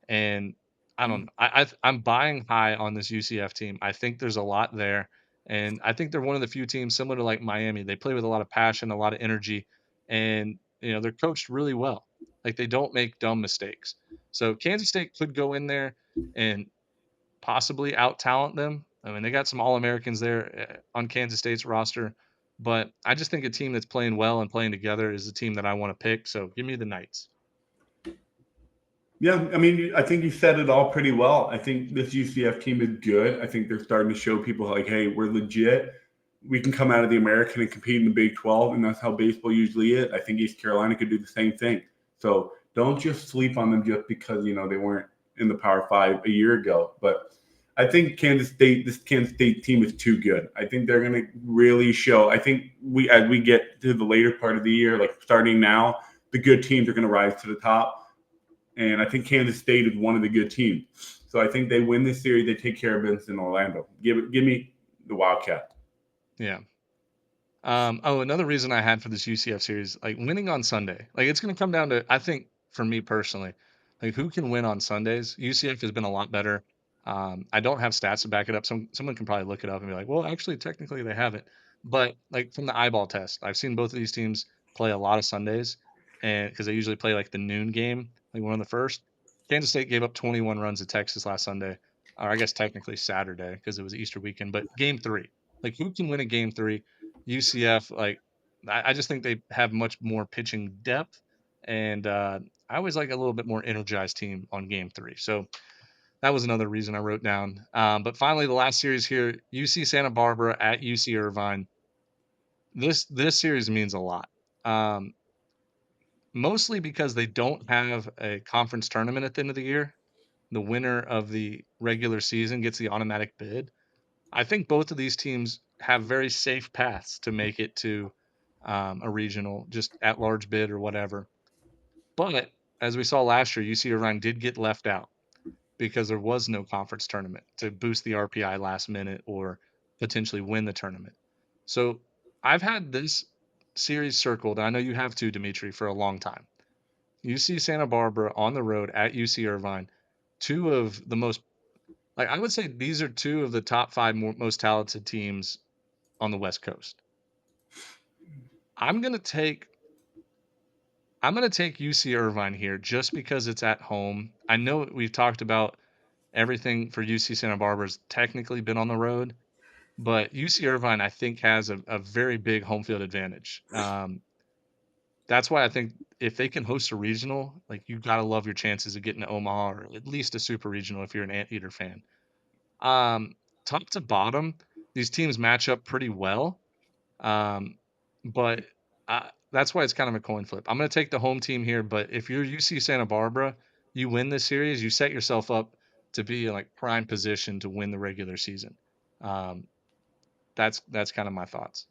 and I don't know. I'm buying high on this UCF team. I think there's a lot there, and I think they're one of the few teams similar to like Miami. They play with a lot of passion, a lot of energy, and they're coached really well. Like they don't make dumb mistakes. So Kansas State could go in there and possibly out talent them. I mean, they got some All Americans there on Kansas State's roster, but I just think a team that's playing well and playing together is the team that I want to pick. So give me the Knights. Yeah, I mean, I think you said it all pretty well. I think this UCF team is good. I think they're starting to show people like, hey, we're legit. We can come out of the American and compete in the Big 12, and that's how baseball usually is. I think East Carolina could do the same thing. So don't just sleep on them just because they weren't in the Power Five a year ago. But I think this Kansas State team is too good. I think they're going to really show. I think as we get to the later part of the year, like starting now, the good teams are going to rise to the top, and I think Kansas State is one of the good teams. So I think they win this series. They take care of business in Orlando. Give me the Wildcat. Yeah. Another reason I had for this UCF series, like winning on Sunday, like it's going to come down to, I think, for me personally, like who can win on Sundays. UCF has been a lot better. I don't have stats to back it up. Someone can probably look it up and be like, well, actually, technically they haven't. But like from the eyeball test, I've seen both of these teams play a lot of Sundays, and because they usually play like the noon game, like one of the first. Kansas State gave up 21 runs to Texas last Sunday, or I guess technically Saturday because it was Easter weekend. But game three, like who can win a game three? UCF, like I just think they have much more pitching depth, and I always like a little bit more energized team on game three. So that was another reason I wrote down. But finally, the last series here, UC Santa Barbara at UC Irvine. This series means a lot, um, mostly because they don't have a conference tournament at the end of the year. The winner of the regular season gets the automatic bid. I think both of these teams have very safe paths to make it to a regional, just at large bid or whatever. But as we saw last year, UC Irvine did get left out because there was no conference tournament to boost the RPI last minute or potentially win the tournament. So I've had this series circled, and I know you have too, Dimitri, for a long time. UC Santa Barbara on the road at UC Irvine, two of the most, like I would say these are two of the top five most talented teams on the West Coast. I'm gonna take I'm gonna take UC Irvine here just because it's at home. I know we've talked about everything for UC Santa Barbara's technically been on the road, but UC Irvine I think has a very big home field advantage. That's why I think if they can host a regional, like you gotta love your chances of getting to Omaha or at least a super regional if you're an Anteater fan. Um, Top to bottom, these teams match up pretty well. Um, but that's why it's kind of a coin flip. I'm going to take the home team here, but if you're UC Santa Barbara, you win this series, you set yourself up to be in like prime position to win the regular season. Um, that's kind of my thoughts.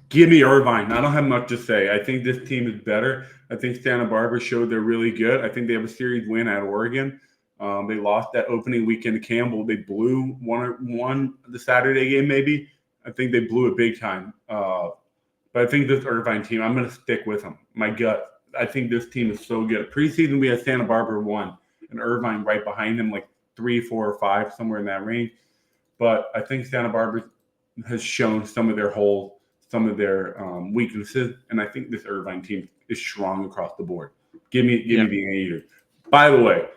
Give me Irvine. I don't have much to say. I think this team is better. I think Santa Barbara showed they're really good. I think they have a series win at Oregon. They lost that opening weekend to Campbell. They blew one the Saturday game, maybe. I think they blew it big time. But I think this Irvine team, I'm going to stick with them. My gut. I think this team is so good. Preseason, we had Santa Barbara 1 and Irvine right behind them, like 3, 4, or 5, somewhere in that range. But I think Santa Barbara has shown some of their holes, some of their weaknesses, and I think this Irvine team is strong across the board. Give me Yeah, the Anteater. By the way,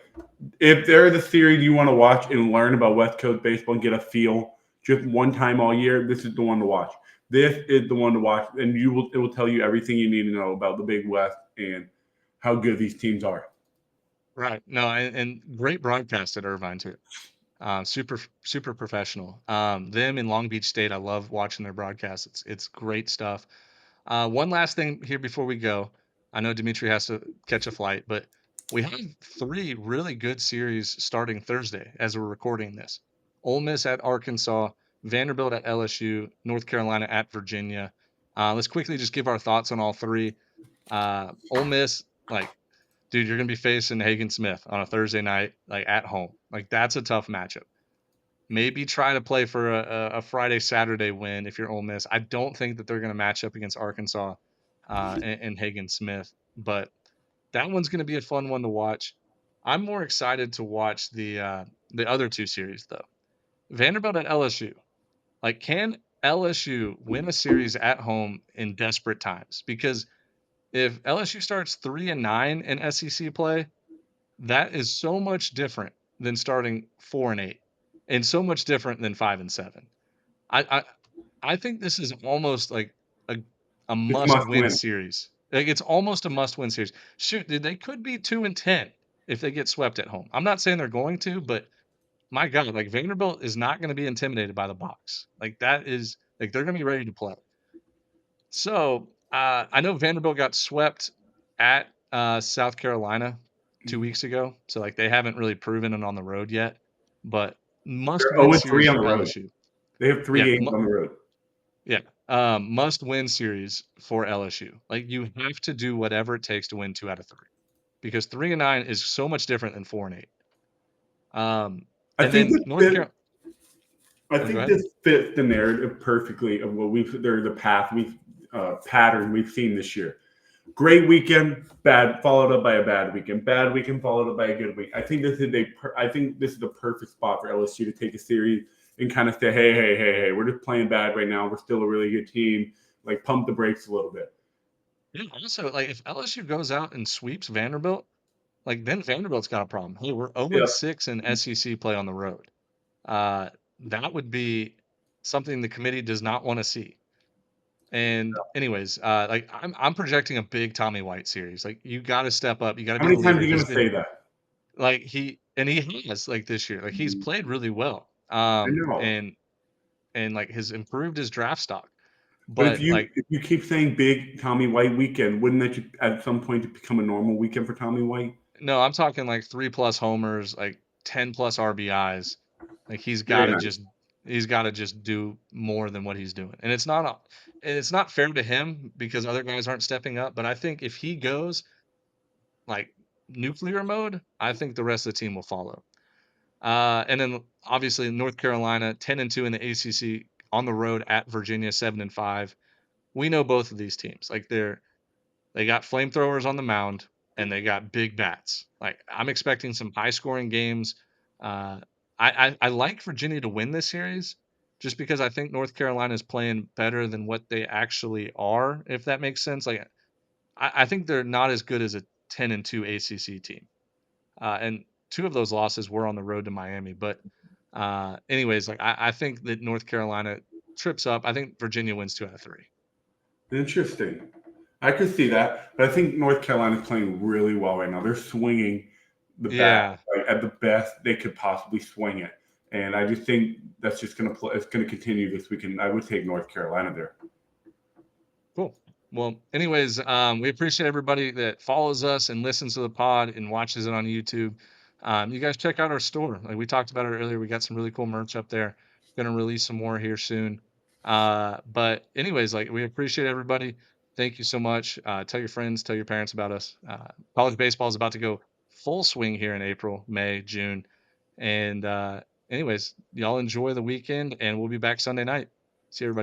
if there's a series you want to watch and learn about West Coast baseball and get a feel just one time all year, this is the one to watch. This is the one to watch, and it will tell you everything you need to know about the Big West and how good these teams are. right. No, and great broadcast at Irvine too. Super professional. Them in Long Beach State, I love watching their broadcasts. It's great stuff. One last thing here before we go. I know Dimitri has to catch a flight, but we have three really good series starting Thursday as we're recording this. Ole Miss at Arkansas, Vanderbilt at LSU, North Carolina at Virginia. Let's quickly just give our thoughts on all three. Ole Miss, like, dude, you're gonna be facing Hagen Smith on a Thursday night, like at home. Like that's a tough matchup. Maybe try to play for a Friday, Saturday win if you're Ole Miss. I don't think that they're going to match up against Arkansas and Hagen Smith, but that one's going to be a fun one to watch. I'm more excited to watch the other two series though. Vanderbilt at LSU. Like, can LSU win a series at home in desperate times? Because if LSU starts 3-9 in SEC play, that is so much different than starting 4-8, and so much different than 5-7. I I think this is almost like a a It's must must-win win. series. Like it's almost a must-win series. Shoot, dude, they could be 2-10 if they get swept at home. I'm not saying they're going to, but my God, like Vanderbilt is not going to be intimidated by the box. Like that is like they're going to be ready to play. So I know Vanderbilt got swept at South Carolina 2 weeks ago. So like they haven't really proven it on the road yet, but must They're win 0-3 series on for the road. LSU. They have three Yeah, games on the road. yeah. Must win series for LSU. Like you have to do whatever it takes to win 2 out of 3 because 3-9 is so much different than 4-8. I And think then this North fit. Carolina. I Oh, go think ahead. this fits the narrative perfectly of what we've. There's a pattern we've seen this year. Great weekend, bad followed up by a bad weekend. Bad weekend followed up by a good week. I think this is the perfect spot for LSU to take a series and kind of say, hey, we're just playing bad right now. We're still a really good team. Like pump the brakes a little bit. Yeah, also, like if LSU goes out and sweeps Vanderbilt, like then Vanderbilt's got a problem. Hey, we're Yeah. 0-6 in SEC play on the road. Uh, that would be something the committee does not want to see. And anyways, like I'm projecting a big Tommy White series. Like you got to step up. You got to How be the many times are leader. you He's gonna been say that? like he has like this year. Like he's played really well. I know. And like has improved his draft stock. But But like if you keep saying big Tommy White weekend, wouldn't that at some point become a normal weekend for Tommy White? no, I'm talking like 3+ homers, like 10+ RBIs. Like Very nice. he's got to just do more than what he's doing. And it's not fair to him because other guys aren't stepping up, but I think if he goes like nuclear mode, I think the rest of the team will follow. And then obviously North Carolina 10-2 in the ACC on the road at Virginia 7-5. We know both of these teams. Like they got flamethrowers on the mound and they got big bats. Like I'm expecting some high scoring games. Uh, I like Virginia to win this series just because I think North Carolina is playing better than what they actually are, if that makes sense. Like I think they're not as good as a 10-2 ACC team. And two of those losses were on the road to Miami. But anyways, like I think that North Carolina trips up. I think Virginia wins 2 out of 3. Interesting. I could see that, but I think North Carolina's playing really well right now. They're swinging the bat Yeah, like, at the best they could possibly swing it, and I just think that's just going to play. It's going to continue this weekend. I would take North Carolina there. cool. Well, anyways, we appreciate everybody that follows us and listens to the pod and watches it on YouTube. You guys check out our store. Like we talked about it earlier, we got some really cool merch up there. Gonna release some more here soon. But anyways, like we appreciate everybody. Thank you so much. Tell your friends, tell your parents about us. College baseball is about to go full swing here in April, May, June. And anyways, y'all enjoy the weekend, and we'll be back Sunday night. See everybody.